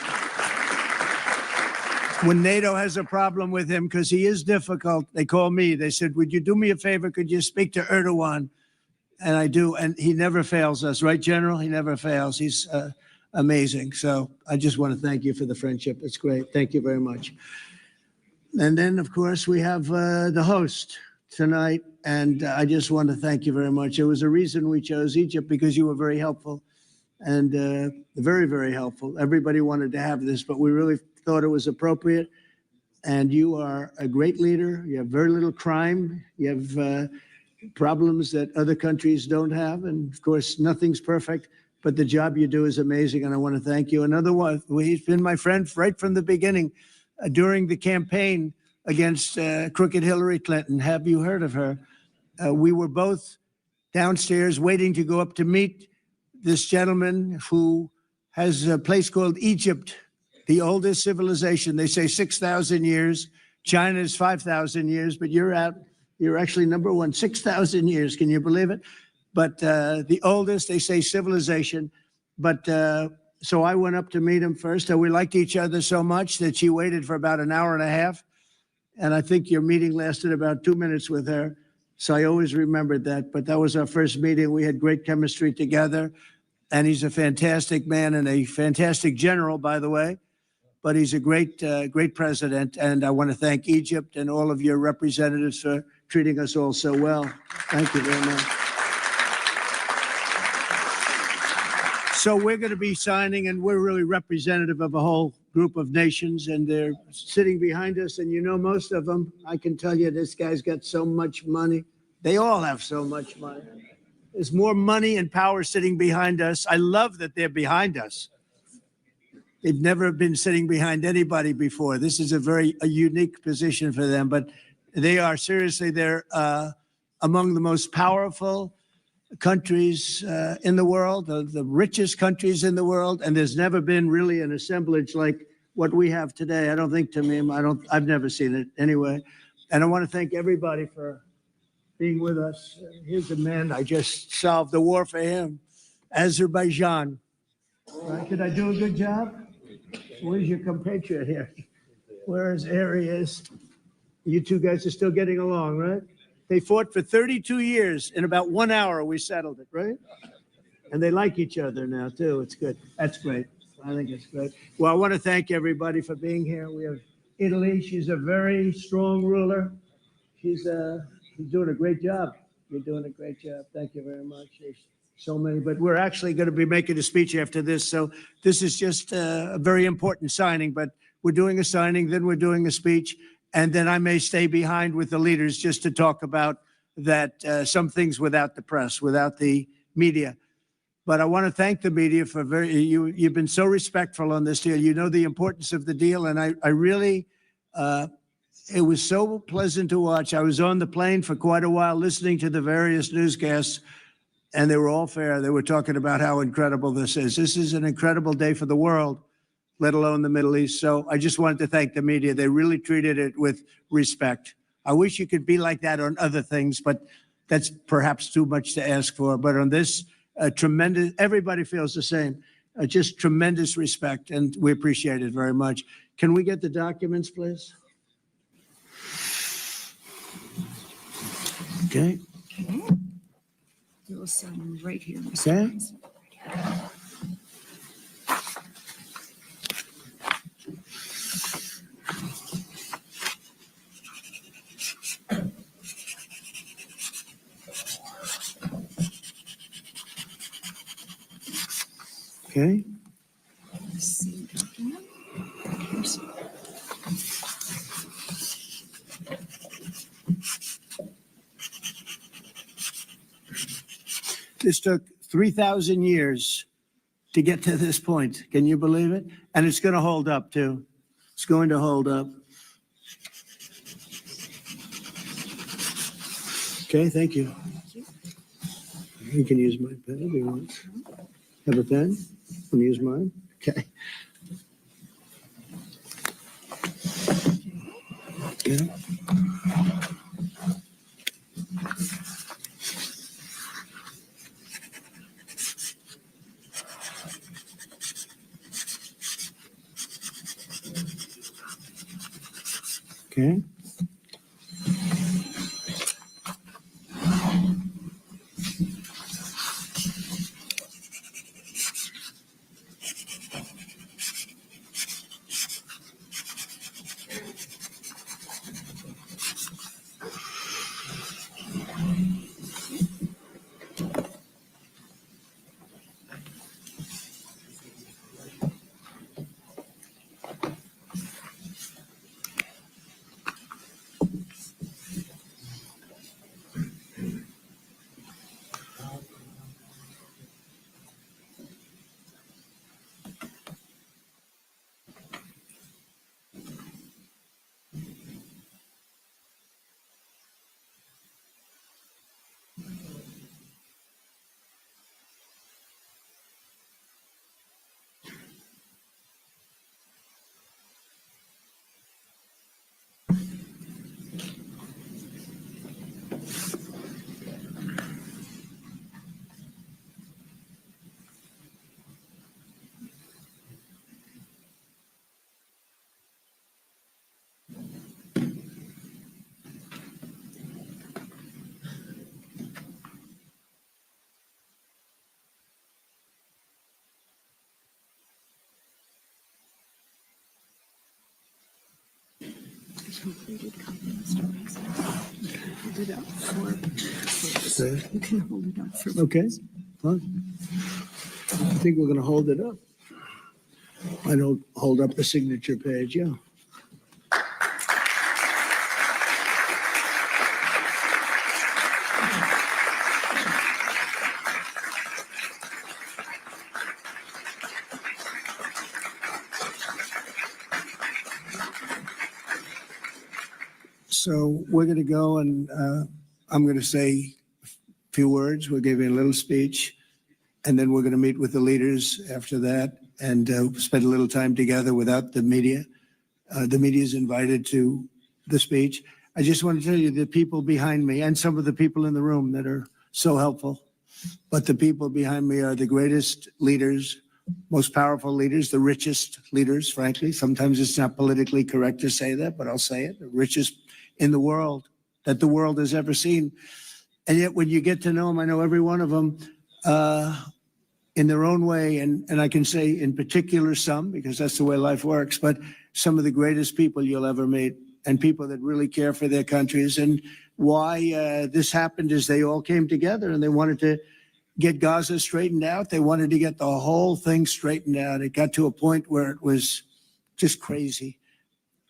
When NATO has a problem with him, because he is difficult, they call me. They said, would you do me a favor? Could you speak to Erdogan? And I do, and he never fails us, right, General? He never fails. He's amazing. So I just want to thank you for the friendship. It's great. Thank you very much. And then, of course, we have the host tonight. And I just want to thank you very much. There was a reason we chose Egypt, because you were very helpful and very, very helpful. Everybody wanted to have this, but we really thought it was appropriate. And you are a great leader. You have very little crime. You have problems that other countries don't have. And of course, nothing's perfect, but the job you do is amazing. And I want to thank you. Another one, he's been my friend right from the beginning during the campaign against crooked Hillary Clinton. Have you heard of her? We were both downstairs waiting to go up to meet this gentleman who has a place called Egypt, the oldest civilization. They say 6,000 years. China is 5,000 years, but you're actually number one, 6,000 years. Can you believe it? But the oldest, they say, civilization. But so I went up to meet him first. And we liked each other so much that she waited for about an hour and a half. And I think your meeting lasted about 2 minutes with her. So I always remembered that. But that was our first meeting. We had great chemistry together. And he's a fantastic man and a fantastic general, by the way. But he's a great president. And I want to thank Egypt and all of your representatives for treating us all so well. Thank you very much. So we're going to be signing, and we're really representative of a whole group of nations, and they're sitting behind us. And you know, most of them, I can tell you, this guy's got so much money. They all have so much money. There's more money and power sitting behind us. I love that they're behind us. They've never been sitting behind anybody before. This is a unique position for them, but they are seriously, they're among the most powerful countries in the world, the richest countries in the world, and there's never been really an assemblage like what we have today. I don't think, Tamim, I've never seen it anyway. And I want to thank everybody for being with us. Here's a man, I just solved the war for him, Azerbaijan. Right? Did I do a good job? Where's your compatriot here? Where's Arias? You two guys are still getting along, right? They fought for 32 years. In about 1 hour, we settled it, right? And they like each other now, too. It's good. That's great. I think it's great. Well, I want to thank everybody for being here. We have Italy. She's a very strong ruler. She's doing a great job. You're doing a great job. Thank you very much. There's so many, but we're actually going to be making a speech after this. So this is just a very important signing, but we're doing a signing, then we're doing a speech. And then I may stay behind with the leaders just to talk about that, some things without the press, without the media. But I want to thank the media for you've been so respectful on this deal. You know the importance of the deal. And I really, it was so pleasant to watch. I was on the plane for quite a while listening to the various newscasts, and they were all fair. They were talking about how incredible this is. This is an incredible day for the world, let alone the Middle East. So I just wanted to thank the media. They really treated it with respect. I wish you could be like that on other things, but that's perhaps too much to ask for. But on this, tremendous, everybody feels the same. Just tremendous respect, and we appreciate it very much. Can we get the documents, please? Okay. You'll sign right here. Okay. Okay. Same document. Here's- This took 3,000 years to get to this point. Can you believe it? And it's going to hold up, too. It's going to hold up. Okay, thank you. You can use my pen if you want. Have a pen? Can you use mine? Okay. Okay. Okay. completed copy, Mr. President. Hold it up for, Okay. you can hold it up for. Okay, fine. I think we're going to hold it up. I don't hold up the signature page, yeah. So we're going to go and I'm going to say a few words. We'll give you a little speech. And then we're going to meet with the leaders after that and spend a little time together without the media. The media is invited to the speech. I just want to tell you the people behind me and some of the people in the room that are so helpful. But the people behind me are the greatest leaders, most powerful leaders, the richest leaders, frankly. Sometimes it's not politically correct to say that, but I'll say it. The richest in the world that the world has ever seen. And yet when you get to know them, I know every one of them, in their own way, and I can say in particular some, because that's the way life works, but some of the greatest people you'll ever meet and people that really care for their countries. And why this happened is they all came together and they wanted to get Gaza straightened out. They wanted to get the whole thing straightened out. It got to a point where it was just crazy.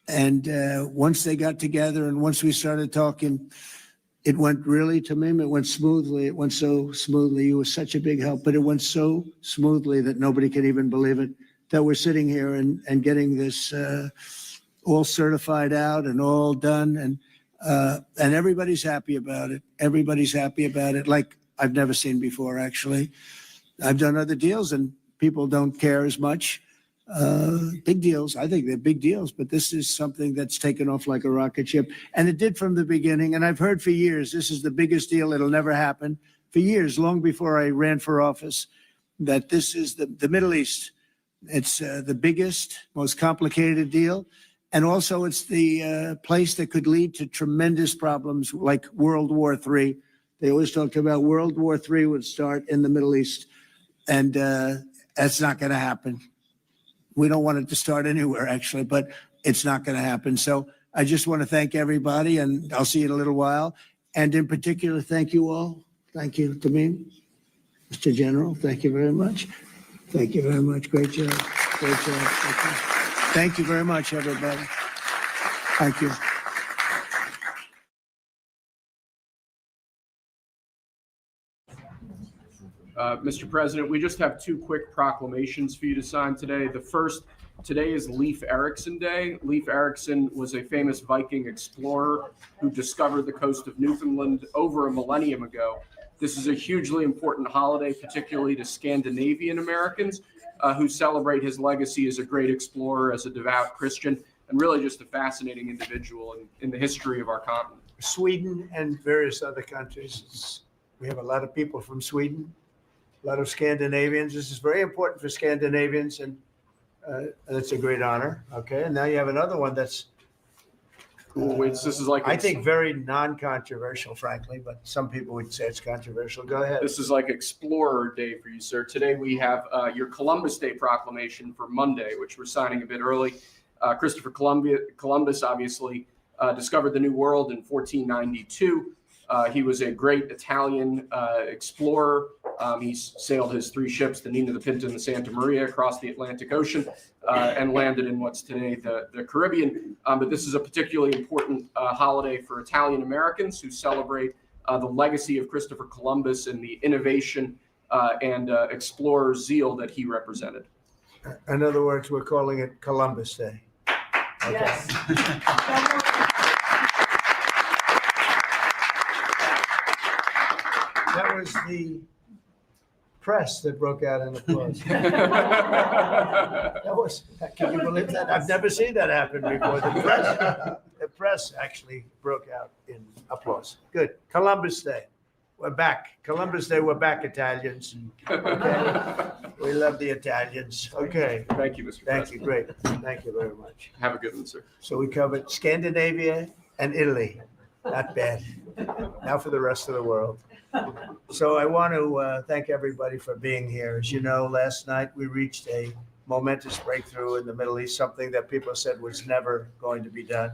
And once they got together and once we started talking, it went really, Tamim, it went smoothly. It went so smoothly. You were such a big help, but it went so smoothly that nobody can even believe it, that we're sitting here and getting this all certified out and all done. And everybody's happy about it. Everybody's happy about it, like I've never seen before, actually. I've done other deals and people don't care as much. Big deals. I think they're big deals, but this is something that's taken off like a rocket ship. And it did from the beginning. And I've heard for years, this is the biggest deal. It'll never happen. For years, long before I ran for office, that this is the Middle East. It's the biggest, most complicated deal. And also it's the place that could lead to tremendous problems like World War III. They always talked about World War III would start in the Middle East. And that's not going to happen. We don't want it to start anywhere, actually, but it's not going to happen. So I just want to thank everybody, and I'll see you in a little while. And in particular, thank you all. Thank you, Tamim, Mr. General. Thank you very much. Thank you very much. Great job. Great job. Thank you very much, everybody. Thank you. Mr. President, we just have two quick proclamations for you to sign today. The first, today is Leif Erikson Day. Leif Erikson was a famous Viking explorer who discovered the coast of Newfoundland over a millennium ago. This is a hugely important holiday, particularly to Scandinavian Americans who celebrate his legacy as a great explorer, as a devout Christian, and really just a fascinating individual in the history of our continent. Sweden and various other countries. We have a lot of people from Sweden. A lot of Scandinavians. This is very important for Scandinavians, and it's a great honor. Okay, and now you have another one that's, This is like I think, very non-controversial, frankly, but some people would say it's controversial. Go ahead. This is like Explorer Day for you, sir. Today we have your Columbus Day proclamation for Monday, which we're signing a bit early. Christopher Columbus obviously discovered the New World in 1492. He was a great Italian explorer. He sailed his three ships, the Nina, the Pinta, and the Santa Maria, across the Atlantic Ocean and landed in what's today the Caribbean. But this is a particularly important holiday for Italian Americans who celebrate the legacy of Christopher Columbus and the innovation and explorer zeal that he represented. In other words, we're calling it Columbus Day. Okay. Yes. That was the press that broke out in applause. That was, can you believe that? I've never seen that happen before. The press actually broke out in applause. Good. Columbus Day. We're back. Columbus Day, we're back, Italians. Okay. We love the Italians. Okay. Thank you, Mr. Thank you. President. Great. Thank you very much. Have a good one, sir. So we covered Scandinavia and Italy. Not bad. Now for the rest of the world. So I want to thank everybody for being here. As you know, last night we reached a momentous breakthrough in the Middle East, something that people said was never going to be done.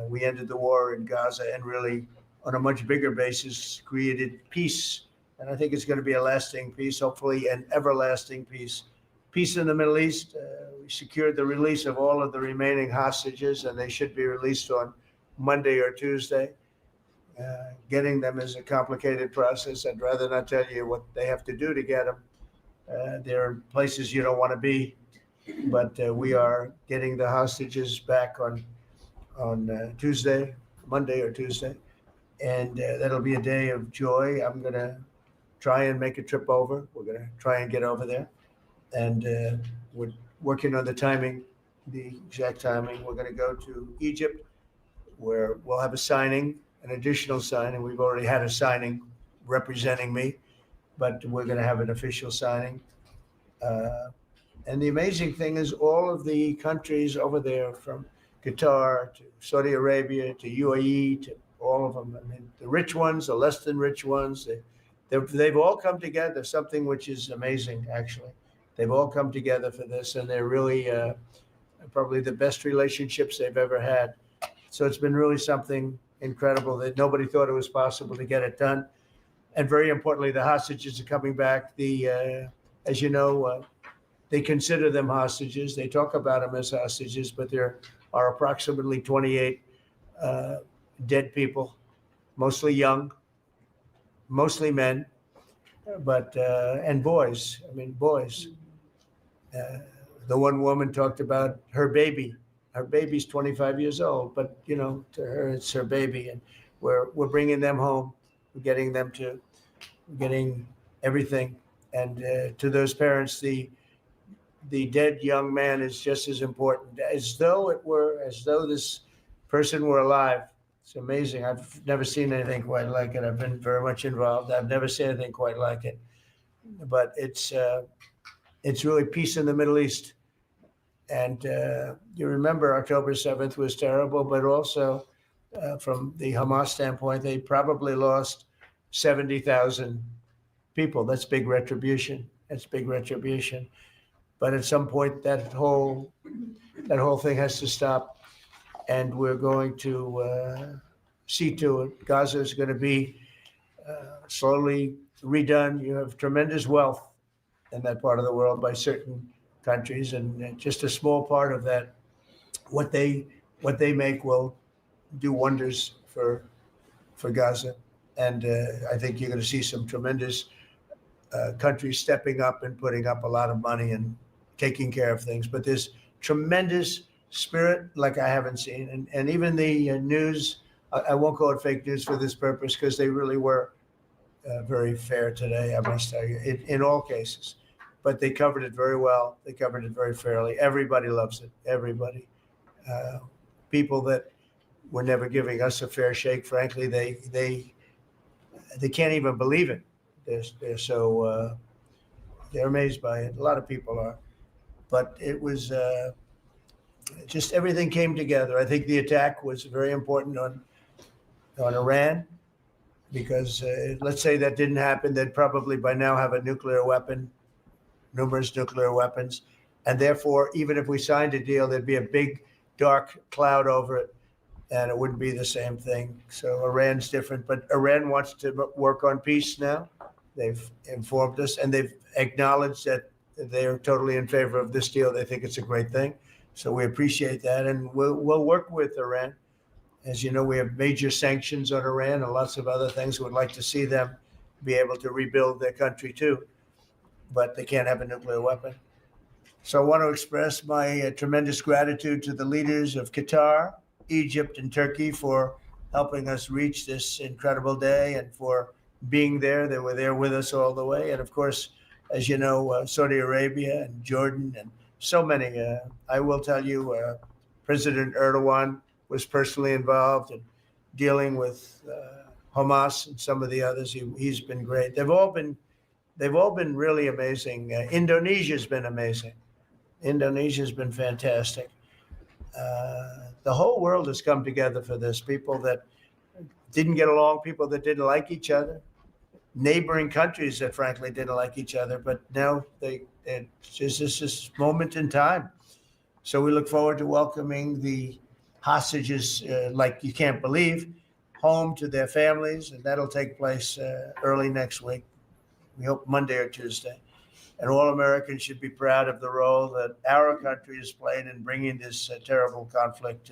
We ended the war in Gaza and really, on a much bigger basis, created peace. And I think it's going to be a lasting peace, hopefully an everlasting peace. Peace in the Middle East. We secured the release of all of the remaining hostages, and they should be released on Monday or Tuesday. Getting them is a complicated process. I'd rather not tell you what they have to do to get them. They're in places you don't want to be, but we are getting the hostages back on Tuesday, Monday or Tuesday, and that'll be a day of joy. I'm going to try and make a trip over. We're going to try and get over there, and we're working on the timing, the exact timing. We're going to go to Egypt, where we'll have a signing, an additional signing. We've already had a signing representing me, but we're going to have an official signing. And the amazing thing is all of the countries over there, from Qatar to Saudi Arabia to UAE to all of them, I mean, the rich ones, the less than rich ones, they've all come together, something which is amazing, actually. They've all come together for this, and they're really probably the best relationships they've ever had. So it's been really something incredible that nobody thought it was possible to get it done. And very importantly, the hostages are coming back. As you know, they consider them hostages. They talk about them as hostages, but there are approximately 28 dead people, mostly young, mostly men, but and boys. I mean, boys. The one woman talked about her baby. Her baby's 25 years old, but you know, to her it's her baby, and we're bringing them home. We're getting everything, and to those parents, the dead young man is just as important, as though this person were alive. It's amazing. I've never seen anything quite like it. I've been very much involved. I've never seen anything quite like it. But it's really peace in the Middle East. And you remember October 7th was terrible, but also from the Hamas standpoint, they probably lost 70,000 people. That's big retribution. That's big retribution. But at some point, that whole thing has to stop, and we're going to see to it. Gaza is going to be slowly redone. You have tremendous wealth in that part of the world by certain countries, and just a small part of that, what they make will do wonders for Gaza. And I think you're going to see some tremendous countries stepping up and putting up a lot of money and taking care of things. But there's tremendous spirit like I haven't seen. And even the news, I won't call it fake news for this purpose, because they really were very fair today, I must tell you, in all cases. But they covered it very well. They covered it very fairly. Everybody loves it. Everybody. People that were never giving us a fair shake, frankly, they can't even believe it. They're so they're amazed by it. A lot of people are. But it was just everything came together. I think the attack was very important on Iran, because let's say that didn't happen, they'd probably by now have a nuclear weapon, numerous nuclear weapons. And therefore, even if we signed a deal, there'd be a big dark cloud over it, and it wouldn't be the same thing. So Iran's different, but Iran wants to work on peace now. They've informed us, and they've acknowledged that they're totally in favor of this deal. They think it's a great thing. So we appreciate that, and we'll work with Iran. As you know, we have major sanctions on Iran and lots of other things. We'd like to see them be able to rebuild their country too, but they can't have a nuclear weapon. So I want to express my tremendous gratitude to the leaders of Qatar, Egypt, and Turkey for helping us reach this incredible day and for being there. They were there with us all the way. And of course, as you know, Saudi Arabia and Jordan and so many. I will tell you, President Erdogan was personally involved in dealing with Hamas and some of the others. He's been great. They've all been really amazing. Indonesia's been amazing. Indonesia's been fantastic. The whole world has come together for this. People that didn't get along, people that didn't like each other, neighboring countries that frankly didn't like each other, but now it's just this moment in time. So we look forward to welcoming the hostages like you can't believe home to their families, and that'll take place early next week. We hope Monday or Tuesday. And all Americans should be proud of the role that our country has played in bringing this terrible conflict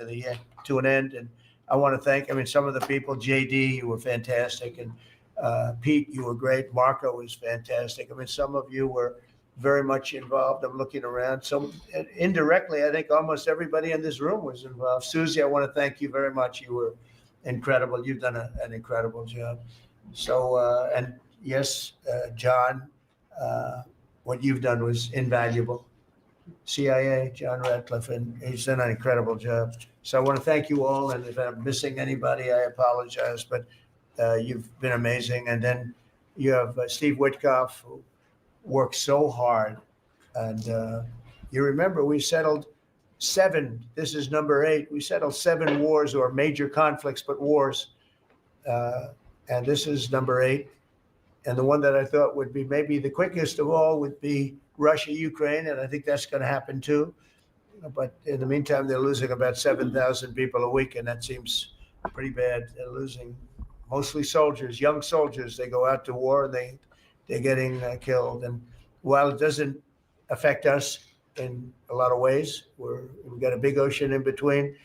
to an end. And I want to thank, some of the people, JD, you were fantastic. And Pete, you were great. Marco was fantastic. Some of you were very much involved. I'm looking around. So indirectly, I think almost everybody in this room was involved. Susie, I want to thank you very much. You were incredible. You've done an incredible job. So, and yes, John, what you've done was invaluable. CIA, John Ratcliffe, and he's done an incredible job. So I want to thank you all. And if I'm missing anybody, I apologize, but you've been amazing. And then you have Steve Witkoff, who worked so hard. And you remember we settled 7, this is number 8. We settled 7 wars or major conflicts, but wars. And this is number 8. And the one that I thought would be maybe the quickest of all would be Russia, Ukraine. And I think that's going to happen too. But in the meantime, they're losing about 7,000 people a week. And that seems pretty bad. They're losing mostly soldiers, young soldiers. They go out to war and they're getting killed. And while it doesn't affect us in a lot of ways, we've got a big ocean in between.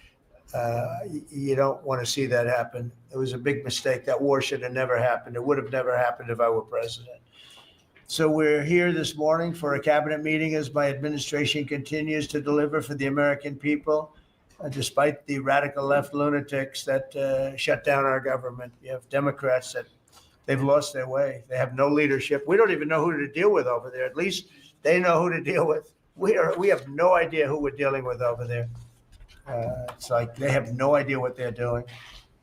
You don't want to see that happen. It was a big mistake. That war should have never happened. It would have never happened if I were president. So we're here this morning for a cabinet meeting as my administration continues to deliver for the American people, despite the radical left lunatics that shut down our government. You have Democrats that they've lost their way. They have no leadership. We don't even know who to deal with over there. At least they know who to deal with. We have no idea who we're dealing with over there. It's like they have no idea what they're doing.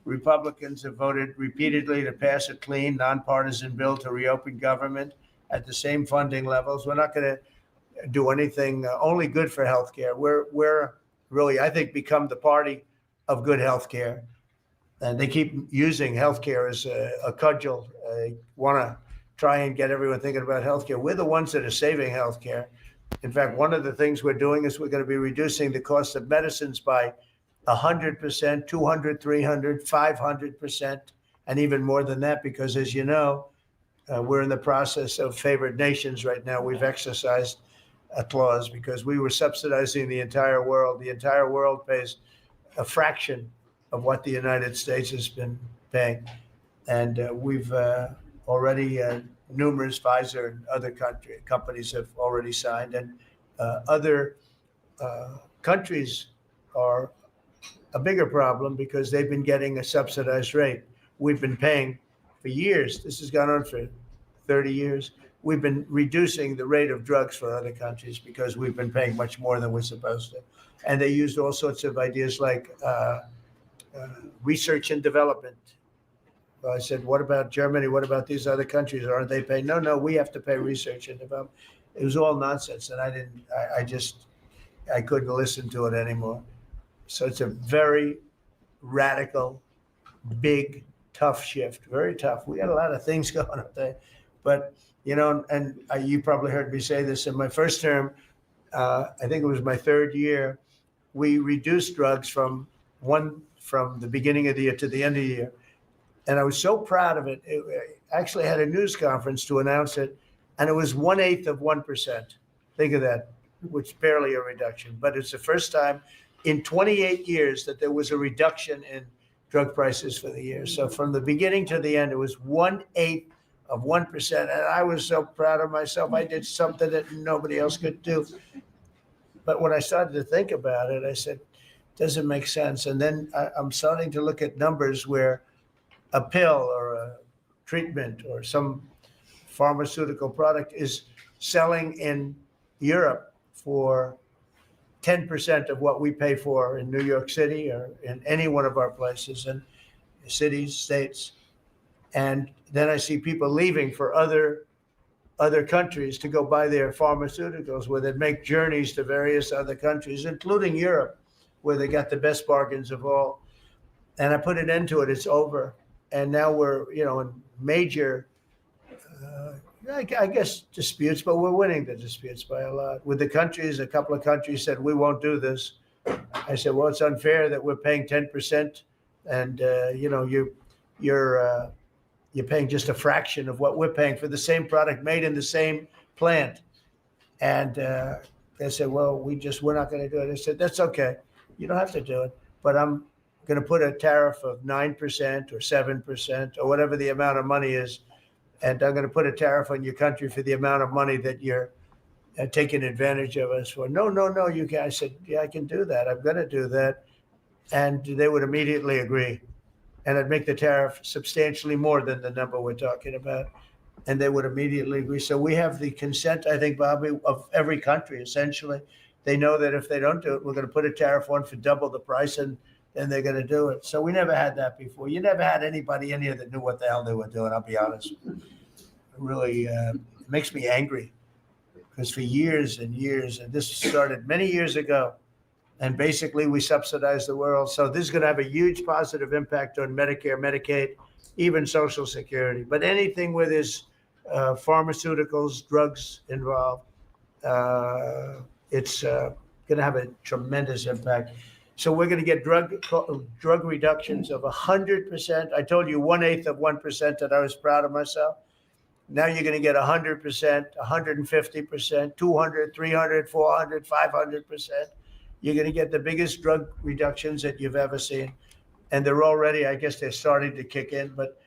Republicans have voted repeatedly to pass a clean, nonpartisan bill to reopen government at the same funding levels. We're not going to do anything only good for healthcare. We're really, I think, become the party of good healthcare. And they keep using healthcare as a cudgel. They want to try and get everyone thinking about healthcare. We're the ones that are saving healthcare. In fact, one of the things we're doing is we're going to be reducing the cost of medicines by 100%, 200, 300, 500%, and even more than that, because as you know, we're in the process of favored nations right now. We've exercised a clause because we were subsidizing the entire world. The entire world pays a fraction of what the United States has been paying. And we've already, numerous Pfizer and other companies have already signed. And other countries are a bigger problem because they've been getting a subsidized rate. We've been paying for years. This has gone on for 30 years. We've been reducing the rate of drugs for other countries because we've been paying much more than we're supposed to. And they used all sorts of ideas like research and development. I said, what about Germany? What about these other countries? Aren't they paying? No, we have to pay research and development. It was all nonsense. And I couldn't listen to it anymore. So it's a very radical, big, tough shift, very tough. We got a lot of things going on there. But, and you probably heard me say this in my first term, I think it was my 3rd year, we reduced drugs from the beginning of the year to the end of the year. And I was so proud of it. I actually had a news conference to announce it, and it was 1/8 of 1%. Think of that, which is barely a reduction. But it's the first time in 28 years that there was a reduction in drug prices for the year. So from the beginning to the end, it was 1/8 of 1%. And I was so proud of myself. I did something that nobody else could do. But when I started to think about it, I said, doesn't make sense. And then I'm starting to look at numbers where a pill or a treatment or some pharmaceutical product is selling in Europe for 10% of what we pay for in New York City or in any one of our places and cities, states. And then I see people leaving for other countries to go buy their pharmaceuticals, where they make journeys to various other countries, including Europe, where they got the best bargains of all. And I put an end to it. It's over. And now we're, in major, I guess, disputes, but we're winning the disputes by a lot. With the countries, a couple of countries said, we won't do this. I said, well, it's unfair that we're paying 10%, and you're paying just a fraction of what we're paying for the same product made in the same plant. And they said, well, we're not going to do it. I said, that's okay. You don't have to do it, but I'm going to put a tariff of 9% or 7% or whatever the amount of money is. And I'm going to put a tariff on your country for the amount of money that you're taking advantage of us for. No, you can. I said, yeah, I can do that. I'm going to do that. And they would immediately agree. And I'd make the tariff substantially more than the number we're talking about. And they would immediately agree. So we have the consent, I think, Bobby, of every country, essentially. They know that if they don't do it, we're going to put a tariff on for double the price, and then they're going to do it. So we never had that before. You never had anybody in here that knew what the hell they were doing, I'll be honest. It really makes me angry, because for years and years, and this started many years ago, and basically we subsidize the world. So this is going to have a huge positive impact on Medicare, Medicaid, even Social Security. But anything where there's pharmaceuticals, drugs involved, it's going to have a tremendous impact. So we're going to get drug reductions of 100%. I told you 1/8 of 1% that I was proud of myself. Now you're going to get 100%, 150%, 200, 300, 400, 500%. You're going to get the biggest drug reductions that you've ever seen. And they're already, I guess they're starting to kick in, but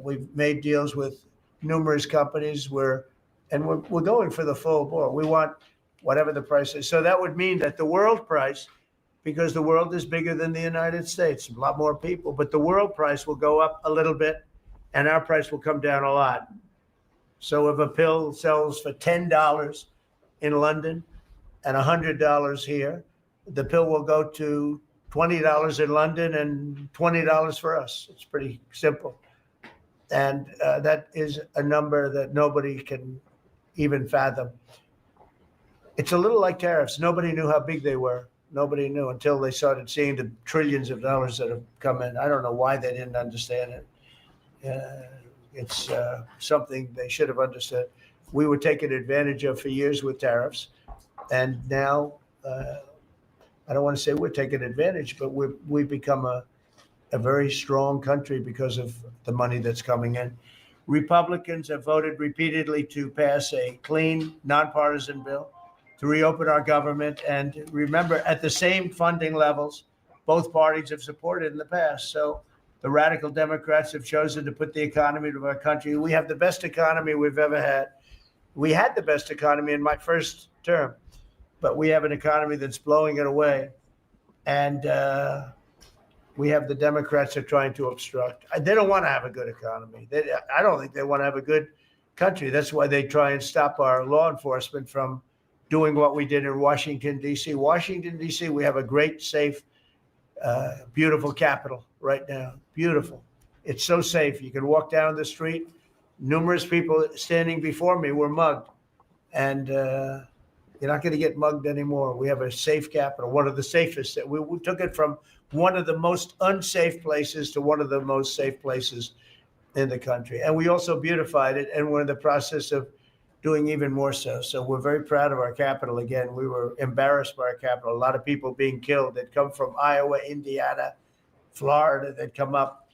we've made deals with numerous companies and we're going for the full board. We want whatever the price is. So that would mean that the world price, because the world is bigger than the United States, a lot more people, but the world price will go up a little bit and our price will come down a lot. So if a pill sells for $10 in London and $100 here, the pill will go to $20 in London and $20 for us. It's pretty simple. And that is a number that nobody can even fathom. It's a little like tariffs. Nobody knew how big they were. Nobody knew until they started seeing the trillions of dollars that have come in. I don't know why they didn't understand it. It's something they should have understood. We were taken advantage of for years with tariffs. And now, I don't want to say we're taking advantage, but we've become a very strong country because of the money that's coming in. Republicans have voted repeatedly to pass a clean, nonpartisan bill to reopen our government. And remember, at the same funding levels, both parties have supported in the past. So the radical Democrats have chosen to put the economy of our country. We have the best economy we've ever had. We had the best economy in my first term, but we have an economy that's blowing it away. And we have the Democrats that are trying to obstruct. They don't want to have a good economy. I don't think they want to have a good country. That's why they try and stop our law enforcement from doing what we did in Washington, D.C. Washington, D.C., we have a great, safe, beautiful capital right now. Beautiful. It's so safe. You can walk down the street. Numerous people standing before me were mugged. And you're not going to get mugged anymore. We have a safe capital, one of the safest. We took it from one of the most unsafe places to one of the most safe places in the country. And we also beautified it, and we're in the process of doing even more so. So we're very proud of our capital. Again, we were embarrassed by our capital. A lot of people being killed that come from Iowa, Indiana, Florida, that come up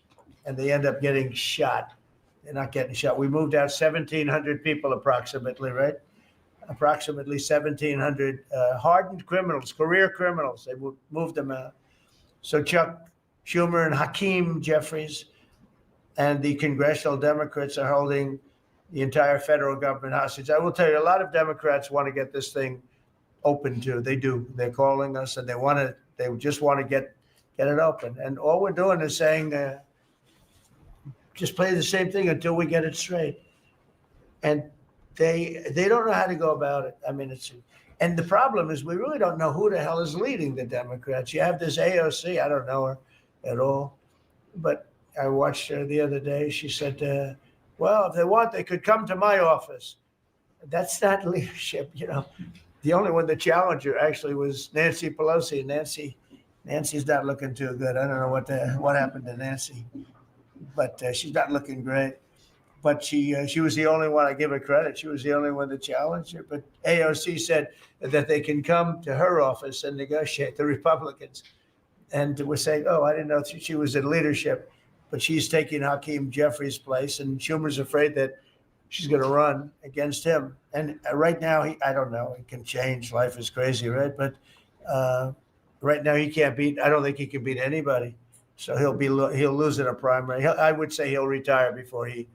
and they end up getting shot. They're not getting shot. We moved out 1,700 people approximately, right? Approximately 1,700 hardened criminals, career criminals. They moved them out. So Chuck Schumer and Hakeem Jeffries and the congressional Democrats are holding the entire federal government hostage. I will tell you, a lot of Democrats want to get this thing open too. They do. They're calling us and they just want to get it open. And all we're doing is saying, just play the same thing until we get it straight. And they don't know how to go about it. I mean, and the problem is we really don't know who the hell is leading the Democrats. You have this AOC. I don't know her at all, but I watched her the other day. She said, well, if they want, they could come to my office. That's not leadership. You know, the only one that challenged her actually was Nancy Pelosi. Nancy's not looking too good. I don't know what happened to Nancy, but she's not looking great. but she was the only one. I give her credit. She was the only one that challenged her. But AOC said that they can come to her office and negotiate, the Republicans. And we're saying, oh, I didn't know she was in leadership, but she's taking Hakeem Jeffries' place, and Schumer's afraid that she's going to run against him. And right now, I don't know. It can change. Life is crazy, right? But right now, he can't beat. I don't think he can beat anybody. So he'll lose in a primary. I would say he'll retire before he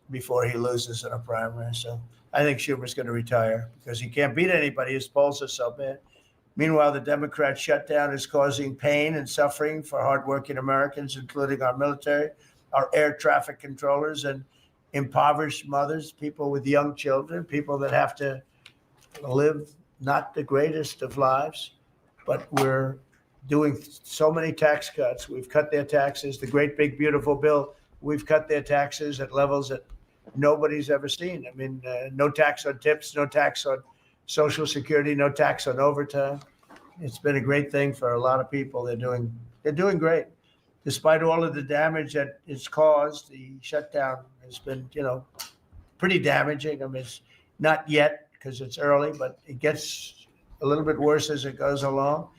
loses in a primary. So I think Schumer's going to retire because he can't beat anybody. His polls are so bad. Meanwhile, the Democrat shutdown is causing pain and suffering for hardworking Americans, including our military, our air traffic controllers, and impoverished mothers, people with young children, people that have to live not the greatest of lives. But we're doing so many tax cuts. We've cut their taxes. The great big beautiful bill, we've cut their taxes at levels that nobody's ever seen. I mean, no tax on tips, no tax on Social Security, no tax on overtime. It's been a great thing for a lot of people. They're doing great. Despite all of the damage that it's caused, the shutdown has been, pretty damaging. I mean, it's not yet because it's early, but it gets a little bit worse as it goes along.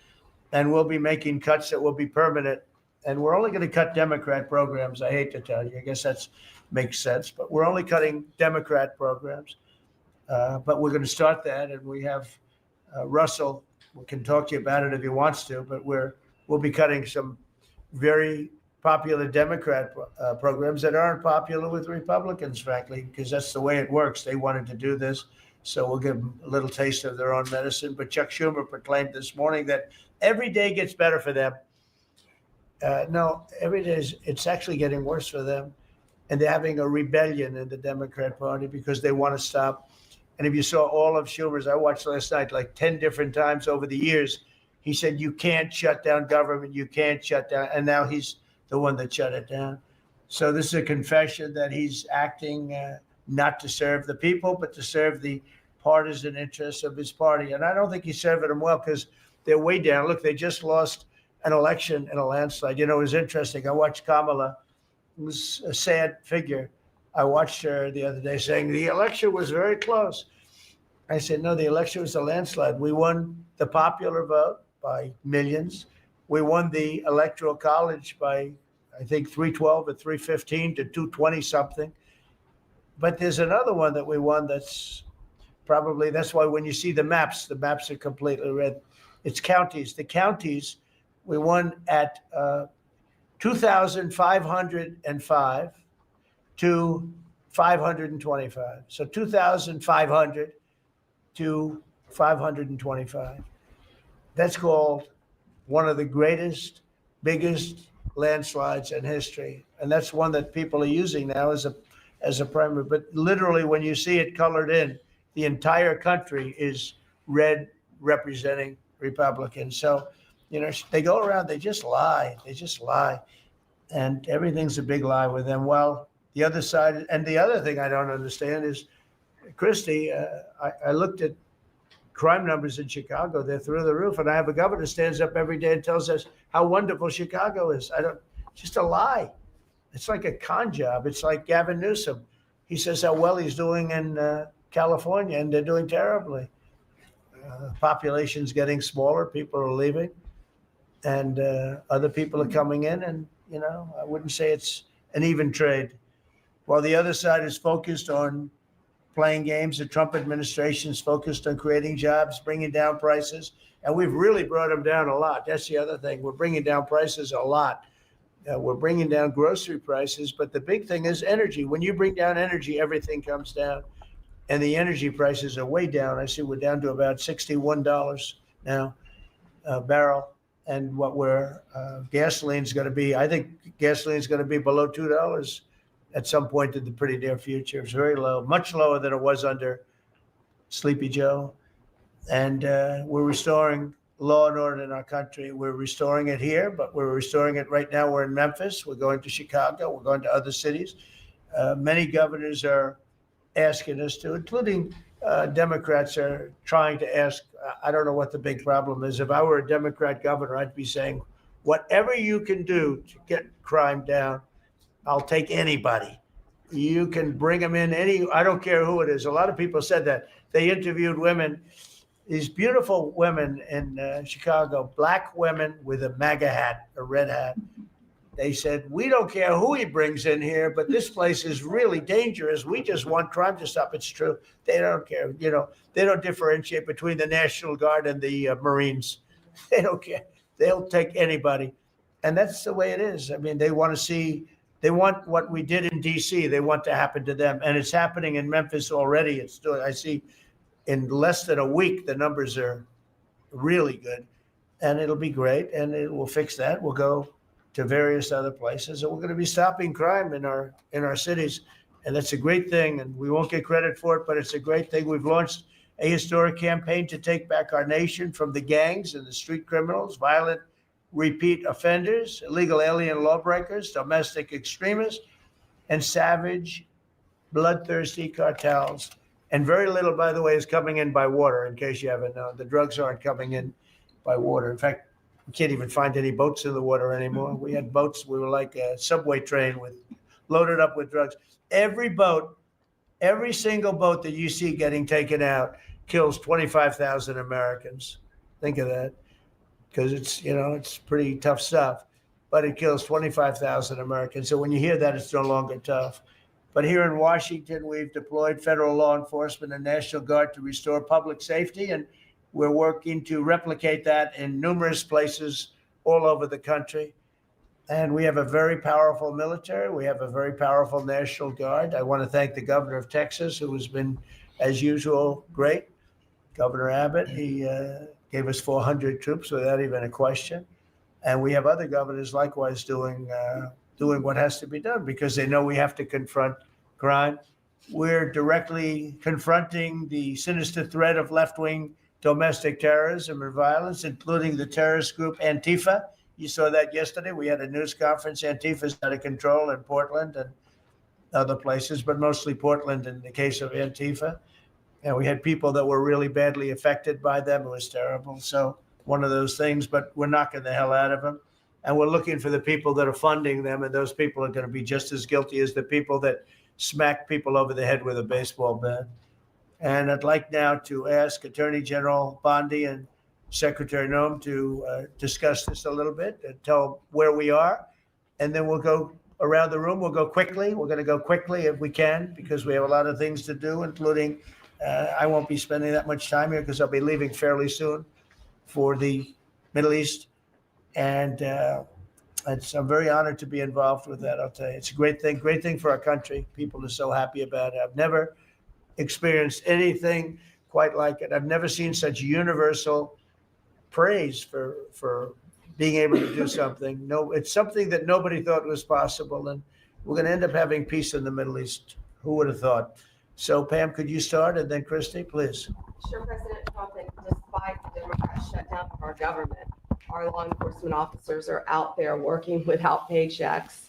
And we'll be making cuts that will be permanent. And we're only going to cut Democrat programs. I hate to tell you. I guess that makes sense. But we're only cutting Democrat programs. But we're going to start that. And we have Russell, we can talk to you about it if he wants to. But we'll be cutting some very popular Democrat programs that aren't popular with Republicans, frankly, because that's the way it works. They wanted to do this. So we'll give them a little taste of their own medicine. But Chuck Schumer proclaimed this morning that every day gets better for them. No, every day it's actually getting worse for them. And they're having a rebellion in the Democrat Party because they want to stop. And if you saw all of Schumer's, I watched last night like 10 different times over the years, he said, you can't shut down government. You can't shut down. And now he's the one that shut it down. So this is a confession that he's acting not to serve the people, but to serve the partisan interests of his party. And I don't think he's serving them well because they're way down. Look, they just lost an election in a landslide. It was interesting. I watched Kamala. It was a sad figure. I watched her the other day saying the election was very close. I said, no, the election was a landslide. We won the popular vote by millions. We won the electoral college by, I think, 312 or 315 to 220 something. But there's another one that we won that's why when you see the maps are completely red. It's counties. The counties, we won at 2,505 to 525. So 2,500 to 525. That's called one of the greatest, biggest landslides in history. And that's one that people are using now as a primary. But literally, when you see it colored in, the entire country is red representing Republicans. So, they go around, they just lie. And everything's a big lie with them. Well, the other side, and the other thing I don't understand is, Christie, I looked at crime numbers in Chicago. They're through the roof. And I have a governor who stands up every day and tells us how wonderful Chicago is. Just a lie. It's like a con job. It's like Gavin Newsom. He says how well he's doing in California, and they're doing terribly. Population's getting smaller. People are leaving. And other people are coming in. And, I wouldn't say it's an even trade. While the other side is focused on playing games, the Trump administration is focused on creating jobs, bringing down prices. And we've really brought them down a lot. That's the other thing. We're bringing down prices a lot. We're bringing down grocery prices. But the big thing is energy. When you bring down energy, everything comes down. And the energy prices are way down. I see we're down to about $61 now a barrel. And what gasoline's going to be, I think gasoline's going to be below $2 at some point in the pretty near future. It's very low, much lower than it was under Sleepy Joe. And we're restoring law and order in our country. We're restoring it here, but we're restoring it right now. We're in Memphis. We're going to Chicago. We're going to other cities. Many governors are asking us to, including Democrats are trying to ask. I don't know what the big problem is. If I were a Democrat governor, I'd be saying, whatever you can do to get crime down, I'll take anybody. You can bring them in I don't care who it is. A lot of people said that. They interviewed women, these beautiful women in Chicago, black women with a MAGA hat, a red hat. They said, we don't care who he brings in here, but this place is really dangerous. We just want crime to stop. It's true. They don't care. They don't differentiate between the National Guard and the Marines. They don't care. They'll take anybody. And that's the way it is. I mean, they want what we did in D.C., they want to happen to them. And it's happening in Memphis already. I see in less than a week, the numbers are really good. And it'll be great. And it will fix that. We'll go to various other places, and we're going to be stopping crime in our cities, and that's a great thing. And we won't get credit for it, but it's a great thing. We've launched a historic campaign to take back our nation from the gangs and the street criminals, violent repeat offenders, illegal alien lawbreakers, domestic extremists, and savage, bloodthirsty cartels. And very little, by the way, is coming in by water. In case you haven't known, the drugs aren't coming in by water. In fact, we can't even find any boats in the water anymore. We had boats. We were like a subway train loaded up with drugs. Every single boat that you see getting taken out kills 25,000 Americans. Think of that, because it's pretty tough stuff, but it kills 25,000 Americans. So when you hear that, it's no longer tough. But here in Washington, we've deployed federal law enforcement and National Guard to restore public safety, and we're working to replicate that in numerous places all over the country. And we have a very powerful military. We have a very powerful National Guard. I want to thank the governor of Texas, who has been, as usual, great. Governor Abbott, he gave us 400 troops without even a question. And we have other governors likewise doing what has to be done, because they know we have to confront crime. We're directly confronting the sinister threat of left-wing domestic terrorism and violence, including the terrorist group Antifa. You saw that yesterday. We had a news conference. Antifa's out of control in Portland and other places, but mostly Portland in the case of Antifa. And we had people that were really badly affected by them. It was terrible. So one of those things, but we're knocking the hell out of them. And we're looking for the people that are funding them. And those people are going to be just as guilty as the people that smack people over the head with a baseball bat. And I'd like now to ask Attorney General Bondi and Secretary Noem to discuss this a little bit and tell where we are. And then we'll go around the room. We'll go quickly. We're going to go quickly if we can, because we have a lot of things to do, including I won't be spending that much time here because I'll be leaving fairly soon for the Middle East. And I'm very honored to be involved with that. I'll tell you, it's a great thing for our country. People are so happy about it. I've never experienced anything quite like it. I've never seen such universal praise for being able to do something. No, it's something that nobody thought was possible, and we're going to end up having peace in the Middle East. Who would have thought? So, Pam, could you start, and then Christy, please. Sure, President Trump, and despite the Democrat shutdown of our government, our law enforcement officers are out there working without paychecks,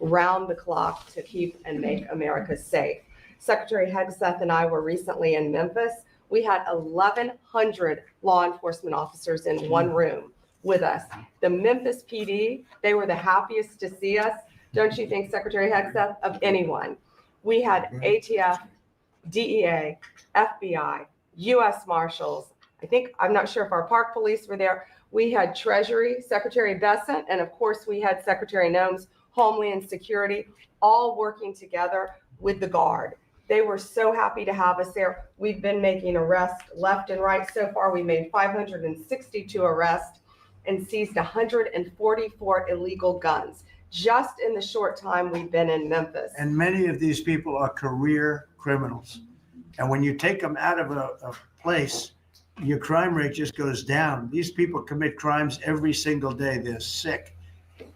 round the clock, to keep and make America safe. Secretary Hegseth and I were recently in Memphis. We had 1,100 law enforcement officers in one room with us. The Memphis PD, they were the happiest to see us, don't you think, Secretary Hegseth, of anyone? We had ATF, DEA, FBI, U.S. Marshals. I'm not sure if our park police were there. We had Treasury, Secretary Bessent, and of course we had Secretary Noem's Homeland Security, all working together with the Guard. They were so happy to have us there. We've been making arrests left and right. So far, we made 562 arrests and seized 144 illegal guns just in the short time we've been in Memphis. And many of these people are career criminals. And when you take them out of a place, your crime rate just goes down. These people commit crimes every single day. They're sick.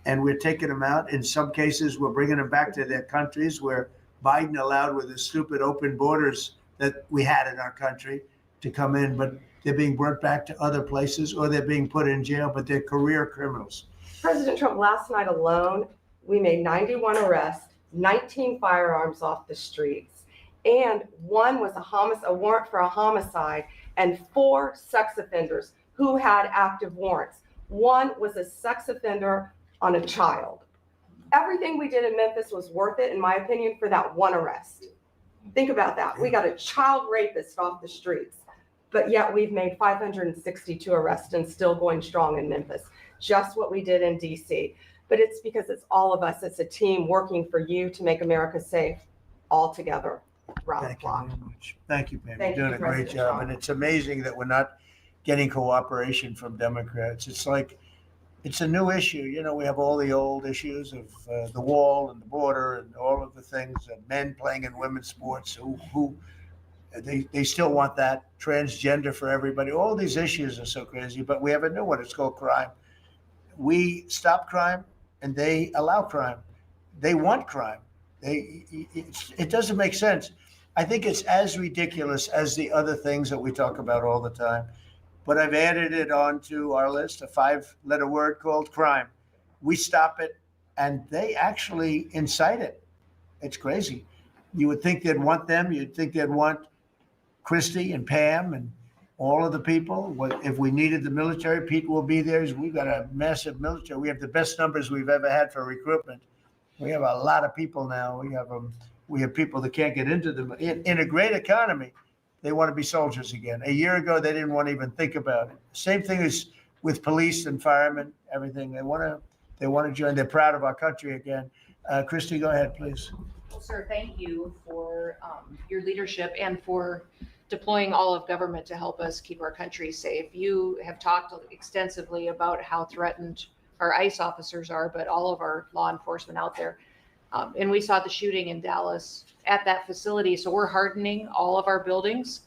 And we're taking them out. In some cases, we're bringing them back to their countries where Biden allowed, with the stupid open borders that we had in our country, to come in. But they're being brought back to other places, or they're being put in jail, but they're career criminals. President Trump, last night alone, we made 91 arrests, 19 firearms off the streets, and one was a warrant for a homicide, and 4 sex offenders who had active warrants. One was a sex offender on a child. Everything we did in Memphis was worth it, in my opinion, for that one arrest. Think about that. We got a child rapist off the streets, but yet we've made 562 arrests and still going strong in Memphis. Just what we did in DC. But it's because it's all of us. It's a team working for you to make America safe all together around the Thank you clock. very much. Thank you, Pam. Thank You're you, doing a great President job. Trump. And it's amazing that we're not getting cooperation from Democrats. It's like, it's a new issue. You know, we have all the old issues of the wall and the border and all of the things, men playing in women's sports who they still want that, transgender for everybody. All these issues are so crazy, but we have a new one. It's called crime. We stop crime and they allow crime. They want crime. It doesn't make sense. I think it's as ridiculous as the other things that we talk about all the time. But I've added it onto our list, a 5-letter word called crime. We stop it and they actually incite it. It's crazy. You would think they'd want them. You'd think they'd want Christy and Pam and all of the people. If we needed the military, Pete will be there. We've got a massive military. We have the best numbers we've ever had for recruitment. We have a lot of people now. We have people that can't get into them. In a great economy, they want to be soldiers again. A year ago, they didn't want to even think about it. Same thing as with police and firemen, everything. They want to join. They're proud of our country again. Christy, go ahead, please. Well, sir, thank you for your leadership and for deploying all of government to help us keep our country safe. You have talked extensively about how threatened our ICE officers are, but all of our law enforcement out there. And we saw the shooting in Dallas at that facility. So we're hardening all of our buildings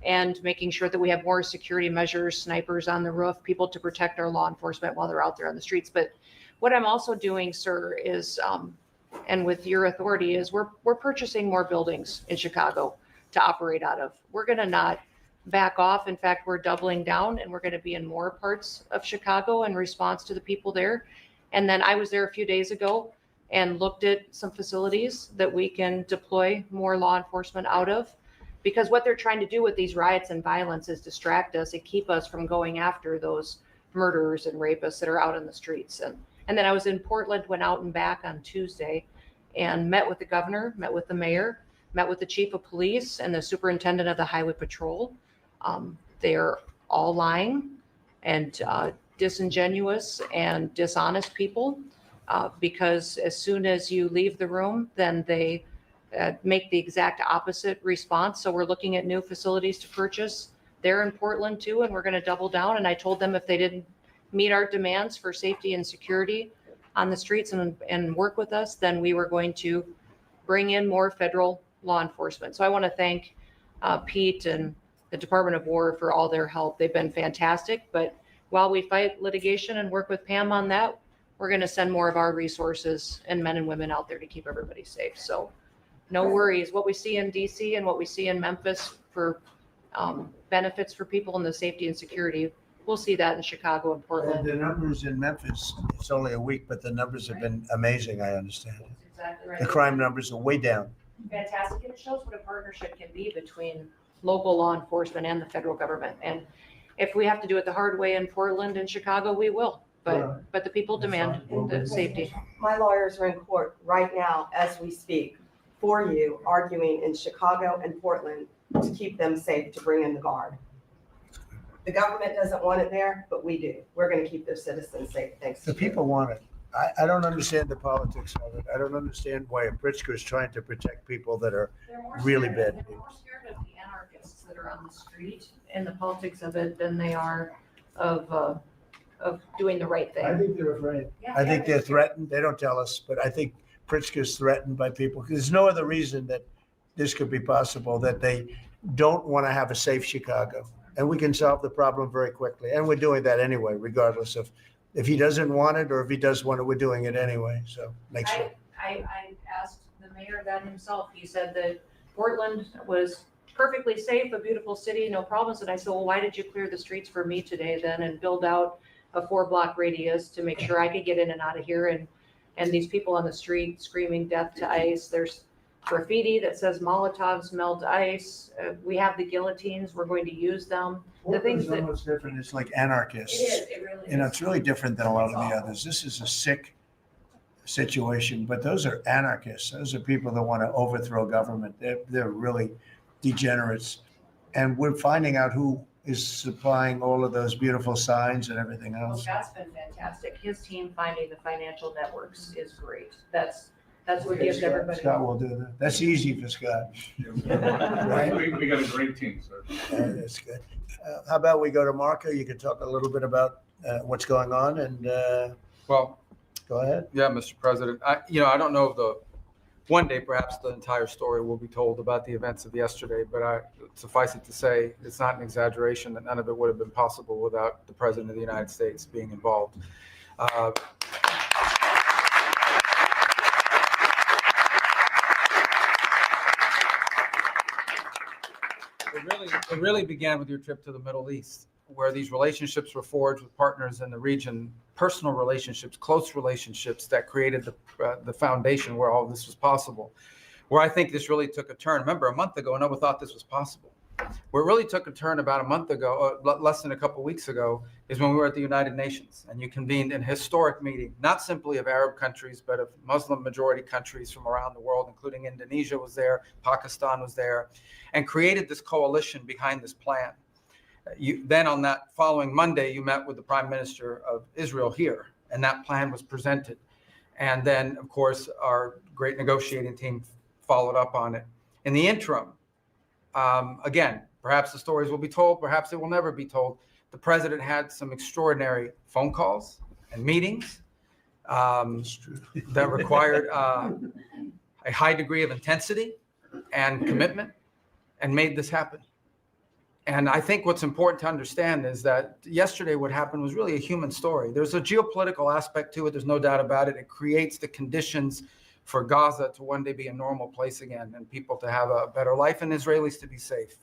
and making sure that we have more security measures, snipers on the roof, people to protect our law enforcement while they're out there on the streets. But what I'm also doing, sir, is, and with your authority, is we're purchasing more buildings in Chicago to operate out of. We're going to not back off. In fact, we're doubling down and we're going to be in more parts of Chicago in response to the people there. And then I was there a few days ago and looked at some facilities that we can deploy more law enforcement out of, because what they're trying to do with these riots and violence is distract us and keep us from going after those murderers and rapists that are out in the streets. And then I was in Portland, went out and back on Tuesday and met with the governor, met with the mayor, met with the chief of police and the superintendent of the highway patrol. They're all lying and disingenuous and dishonest people. Because as soon as you leave the room, then they make the exact opposite response. So we're looking at new facilities to purchase. They're in Portland too, and we're going to double down. And I told them if they didn't meet our demands for safety and security on the streets and work with us, then we were going to bring in more federal law enforcement. So I want to thank Pete and the Department of War for all their help. They've been fantastic. But while we fight litigation and work with Pam on that, we're going to send more of our resources and men and women out there to keep everybody safe. So no worries. What we see in DC and what we see in Memphis for benefits for people in the safety and security, we'll see that in Chicago and Portland. The numbers in Memphis, it's only a week, but the numbers have been amazing, I understand. That's exactly right. The crime numbers are way down. Fantastic. And it shows what a partnership can be between local law enforcement and the federal government. And if we have to do it the hard way in Portland and Chicago, we will. But the people demand the safety. My lawyers are in court right now as we speak for you, arguing in Chicago and Portland to keep them safe, to bring in the guard. The government doesn't want it there, but we do. We're going to keep their citizens safe. Thanks. The people want it. I don't understand the politics of it. I don't understand why a Pritzker is trying to protect people that are really bad. They're more scared of the anarchists that are on the street and the politics of it than they are of doing the right thing. I think they're afraid. Yeah, I think they're threatened. They don't tell us, but I think Pritzker's threatened by people. There's no other reason that this could be possible, that they don't want to have a safe Chicago. And we can solve the problem very quickly. And we're doing that anyway, regardless of if he doesn't want it or if he does want it, we're doing it anyway. So make sure. I asked the mayor that himself. He said that Portland was perfectly safe, a beautiful city, no problems. And I said, well, why did you clear the streets for me today then and build out a 4-block radius to make sure I could get in and out of here? And these people on the street screaming death to ICE. There's graffiti that says Molotovs melt ICE. We have the guillotines. We're going to use them. The things that almost different. It's like anarchists. it really You know, is. it's really different than a lot of the others. This is a sick situation, but those are anarchists. Those are people that want to overthrow government. They're really degenerates. And we're finding out who is supplying all of those beautiful signs and everything Well, else. Scott's been fantastic. His team finding the financial networks is great. That's what gives everybody. Scott will do that. That's easy for Scott. Right? We got a great team, sir. That's good. How about we go to Marco? You can talk a little bit about what's going on and Well, go ahead. yeah, Mr. President, I don't know if one day perhaps the entire story will be told about the events of yesterday, but suffice it to say, it's not an exaggeration that none of it would have been possible without the President of the United States being involved. It really began with your trip to the Middle East, where these relationships were forged with partners in the region, personal relationships, close relationships that created the foundation where all of this was possible. Where I think this really took a turn. Remember, a month ago, no one thought this was possible. Where it really took a turn about a month ago, less than a couple of weeks ago, is when we were at the United Nations and you convened an historic meeting, not simply of Arab countries, but of Muslim majority countries from around the world, including Indonesia was there, Pakistan was there, and created this coalition behind this plan. Then on that following Monday, you met with the Prime Minister of Israel here, and that plan was presented. And then, of course, our great negotiating team followed up on it. In the interim, again, perhaps the stories will be told, perhaps it will never be told. The president had some extraordinary phone calls and meetings that required a high degree of intensity and commitment and made this happen. And I think what's important to understand is that yesterday what happened was really a human story. There's a geopolitical aspect to it. There's no doubt about it. It creates the conditions for Gaza to one day be a normal place again and people to have a better life and Israelis to be safe.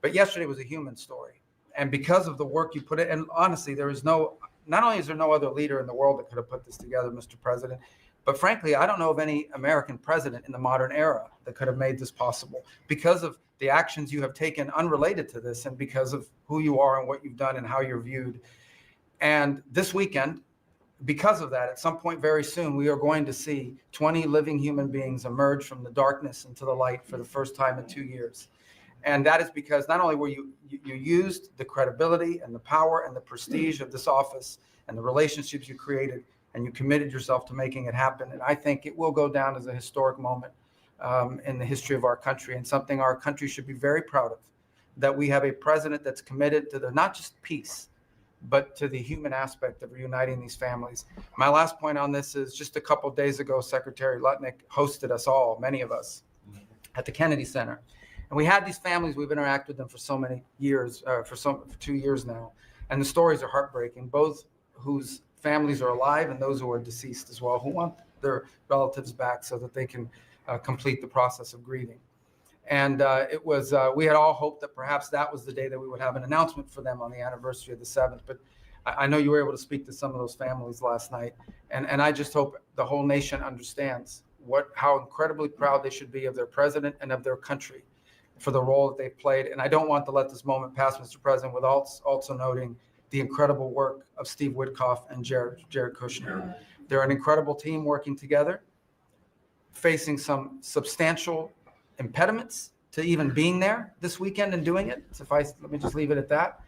But yesterday was a human story. And because of the work you put in, and honestly, not only is there no other leader in the world that could have put this together, Mr. President, but frankly, I don't know of any American president in the modern era that could have made this possible because of the actions you have taken unrelated to this and because of who you are and what you've done and how you're viewed. And this weekend, because of that, at some point very soon, we are going to see 20 living human beings emerge from the darkness into the light for the first time in 2 years. And that is because not only were you used the credibility and the power and the prestige of this office and the relationships you created, and you committed yourself to making it happen. And I think it will go down as a historic moment in the history of our country and something our country should be very proud of, that we have a president that's committed to not just peace, but to the human aspect of reuniting these families. My last point on this is just a couple of days ago, Secretary Lutnick hosted us all, many of us, at the Kennedy Center. And we had these families, we've interacted with them for so many years, for 2 years now. And the stories are heartbreaking, both whose families are alive and those who are deceased as well, who want their relatives back so that they can complete the process of grieving. And it was, we had all hoped that perhaps that was the day that we would have an announcement for them on the anniversary of the 7th. But I know you were able to speak to some of those families last night. And I just hope the whole nation understands how incredibly proud they should be of their president and of their country for the role that they've played. And I don't want to let this moment pass, Mr. President, without also noting the incredible work of Steve Witkoff and Jared Kushner. They're an incredible team working together, facing some substantial impediments to even being there this weekend and doing it. Let me just leave it at that.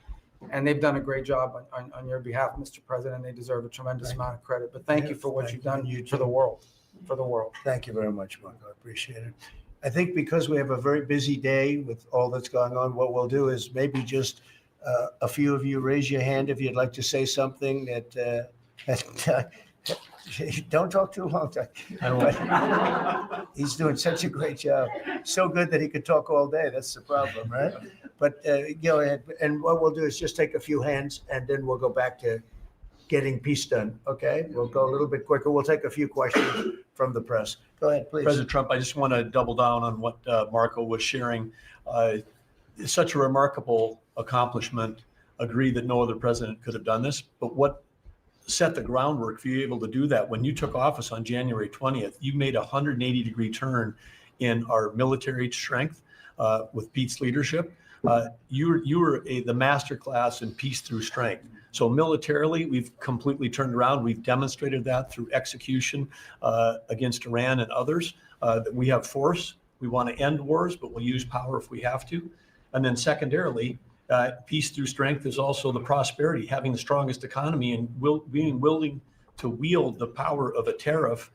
And they've done a great job on your behalf, Mr. President. They deserve a tremendous amount of credit. But thank you for what you've done for the world. Thank you very much, Marco. I appreciate it. I think because we have a very busy day with all that's going on, what we'll do is maybe just a few of you raise your hand if you'd like to say something that don't talk too long. He's doing such a great job. So good that he could talk all day. That's the problem, right? But go ahead. And what we'll do is just take a few hands and then we'll go back to getting peace done. Okay? We'll go a little bit quicker. We'll take a few questions from the press. Go ahead, please. President Trump, I just want to double down on what Marco was sharing. It's such a remarkable accomplishment. Agree that no other president could have done this, but what set the groundwork for you able to do that? When you took office on January 20th, you made a 180-degree turn in our military strength with Pete's leadership. You were the master class in peace through strength. So militarily, we've completely turned around. We've demonstrated that through execution against Iran and others, that we have force. We want to end wars, but we'll use power if we have to. And then secondarily, peace through strength is also the prosperity, having the strongest economy and being willing to wield the power of a tariff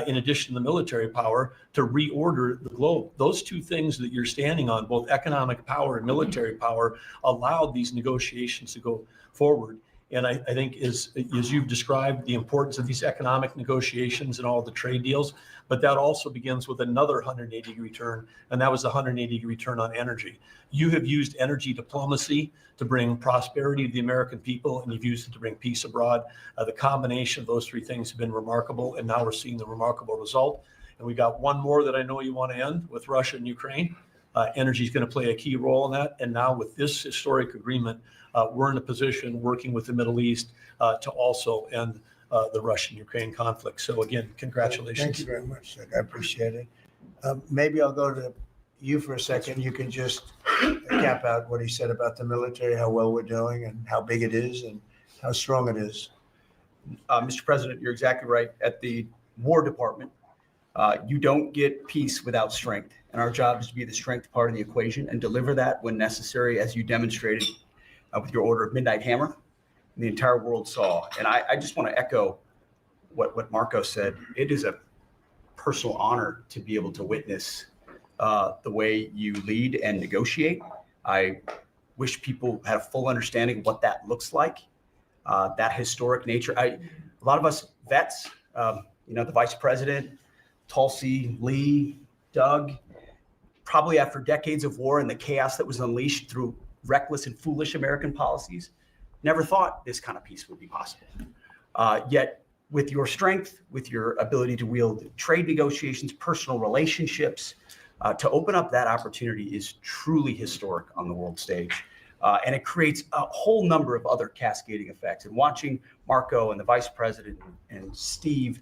in addition to the military power to reorder the globe. Those two things that you're standing on, both economic power and military power, allowed these negotiations to go forward. And I think as you've described the importance of these economic negotiations and all the trade deals, but that also begins with another 180-degree turn, and that was the 180-degree turn on energy. You have used energy diplomacy to bring prosperity to the American people, and you've used it to bring peace abroad. The combination of those three things have been remarkable, and now we're seeing the remarkable result. And we got one more that I know you want to end with Russia and Ukraine. Energy is going to play a key role in that. And now with this historic agreement, we're in a position working with the Middle East to also end the Russian-Ukraine conflict. So again, congratulations. Thank you very much, Doug. I appreciate it. Maybe I'll go to you for a second. You can just cap out what he said about the military, how well we're doing and how big it is and how strong it is. Mr. President, you're exactly right. At the War Department, you don't get peace without strength. And our job is to be the strength part of the equation and deliver that when necessary, as you demonstrated with your Order of Midnight Hammer. The entire world saw. And I just want to echo what Marco said. It is a personal honor to be able to witness the way you lead and negotiate. I wish people had a full understanding of what that looks like, that historic nature. A lot of us vets, the Vice President, Tulsi, Lee, Doug, probably after decades of war and the chaos that was unleashed through reckless and foolish American policies, never thought this kind of peace would be possible. Yet with your strength, with your ability to wield trade negotiations, personal relationships, to open up that opportunity is truly historic on the world stage. And it creates a whole number of other cascading effects. And watching Marco and the Vice President and Steve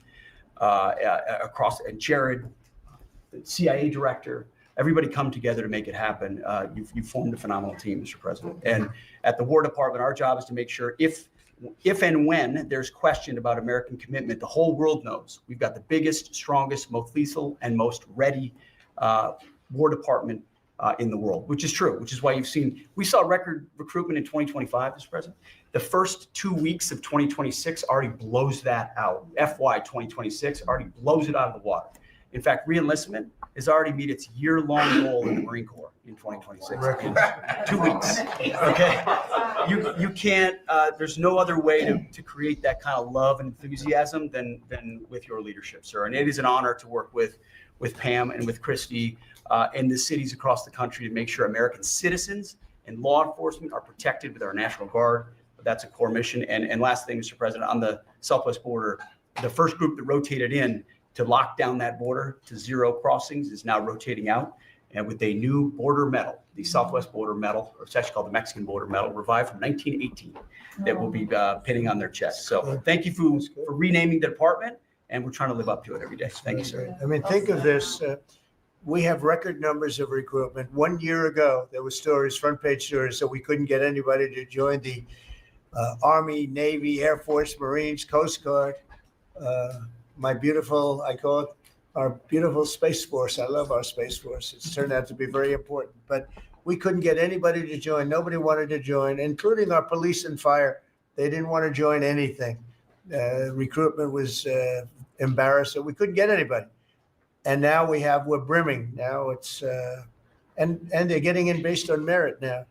and Jared, the CIA director, everybody come together to make it happen. You've formed a phenomenal team, Mr. President. And at the War Department, our job is to make sure if and when there's question about American commitment, the whole world knows we've got the biggest, strongest, most lethal, and most ready War Department in the world, which is true, which is why we saw record recruitment in 2025, Mr. President. The first 2 weeks of 2026 already blows that out. FY 2026 already blows it out of the water. In fact, reenlistment has already met its year-long goal in the Marine Corps in 2026. 2 weeks. Okay. You can't, there's no other way to create that kind of love and enthusiasm than with your leadership, sir. And it is an honor to work with Pam and with Christy and the cities across the country to make sure American citizens and law enforcement are protected with our National Guard. That's a core mission. And last thing, Mr. President, on the southwest border, the first group that rotated in to lock down that border to 0 crossings is now rotating out. And with a new border medal, the Southwest Border Medal, or it's actually called the Mexican Border Medal, revived from 1918, that will be pinning on their chest. So thank you for renaming the department, and we're trying to live up to it every day. Thank you, sir. I mean, think of this. We have record numbers of recruitment. 1 year ago, there were stories, front page stories, that we couldn't get anybody to join the Army, Navy, Air Force, Marines, Coast Guard. My beautiful, I call it our beautiful Space Force. I love our Space Force. It's turned out to be very important, but we couldn't get anybody to join. Nobody wanted to join, including our police and fire. They didn't want to join anything. Recruitment was embarrassed, so we couldn't get anybody. And now we're brimming. Now it's, and they're getting in based on merit now.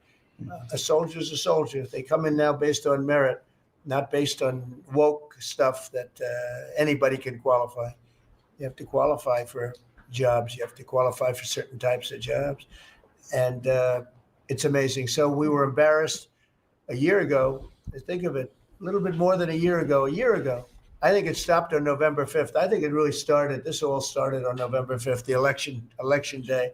A soldier's a soldier. They come in now based on merit, not based on woke stuff that anybody can qualify. You have to qualify for jobs. You have to qualify for certain types of jobs. And it's amazing. So we were embarrassed a year ago. Think of it, a little bit more than a year ago. I think it stopped on November 5th. I think it really started. This all started on November 5th, the election day.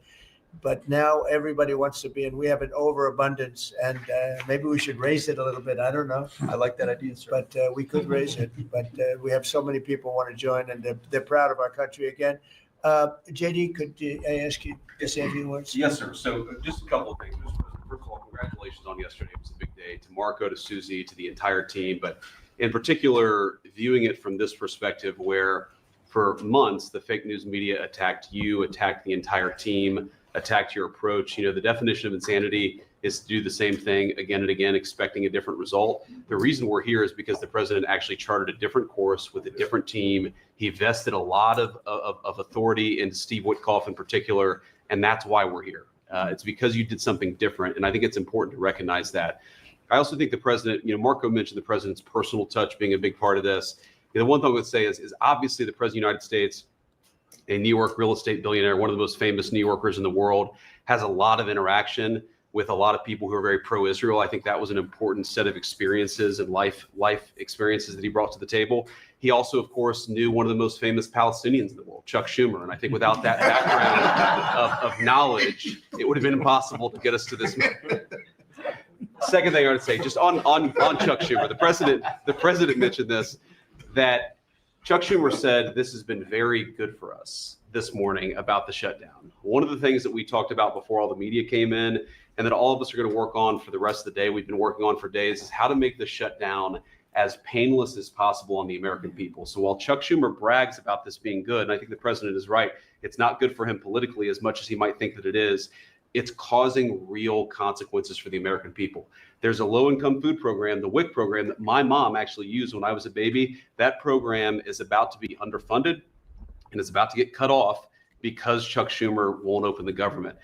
But now everybody wants to be in. We have an overabundance, and maybe we should raise it a little bit. I don't know. I like that idea, sir. But we could raise it. But we have so many people want to join, and they're proud of our country again. JD, could I ask you to say a few words? Yes, sir. So just a couple of things. First of conversations on yesterday. It was a big day to Marco, to Susie, to the entire team, but in particular, viewing it from this perspective where for months, the fake news media attacked you, attacked the entire team, attacked your approach. You know, the definition of insanity is to do the same thing again and again, expecting a different result. The reason we're here is because the president actually charted a different course with a different team. He vested a lot of authority in Steve Witkoff in particular, and that's why we're here. It's because you did something different, and I think it's important to recognize that. I also think the president, you know, Marco mentioned the president's personal touch being a big part of this. You know, the one thing I would say is obviously the president of the United States, a New York real estate billionaire, one of the most famous New Yorkers in the world, has a lot of interaction with a lot of people who are very pro-Israel. I think that was an important set of experiences and life experiences that he brought to the table. He also, of course, knew one of the most famous Palestinians in the world, Chuck Schumer. And I think without that background of knowledge, it would have been impossible to get us to this moment. Second thing I would say, just on Chuck Schumer, the president mentioned this, that Chuck Schumer said this has been very good for us this morning about the shutdown. One of the things that we talked about before all the media came in and that all of us are going to work on for the rest of the day, we've been working on for days, is how to make the shutdown as painless as possible on the American people. So while Chuck Schumer brags about this being good, and I think the president is right, it's not good for him politically as much as he might think that it is. It's causing real consequences for the American people. There's a low-income food program, the WIC program, that my mom actually used when I was a baby. That program is about to be underfunded and it's about to get cut off because Chuck Schumer won't open the government.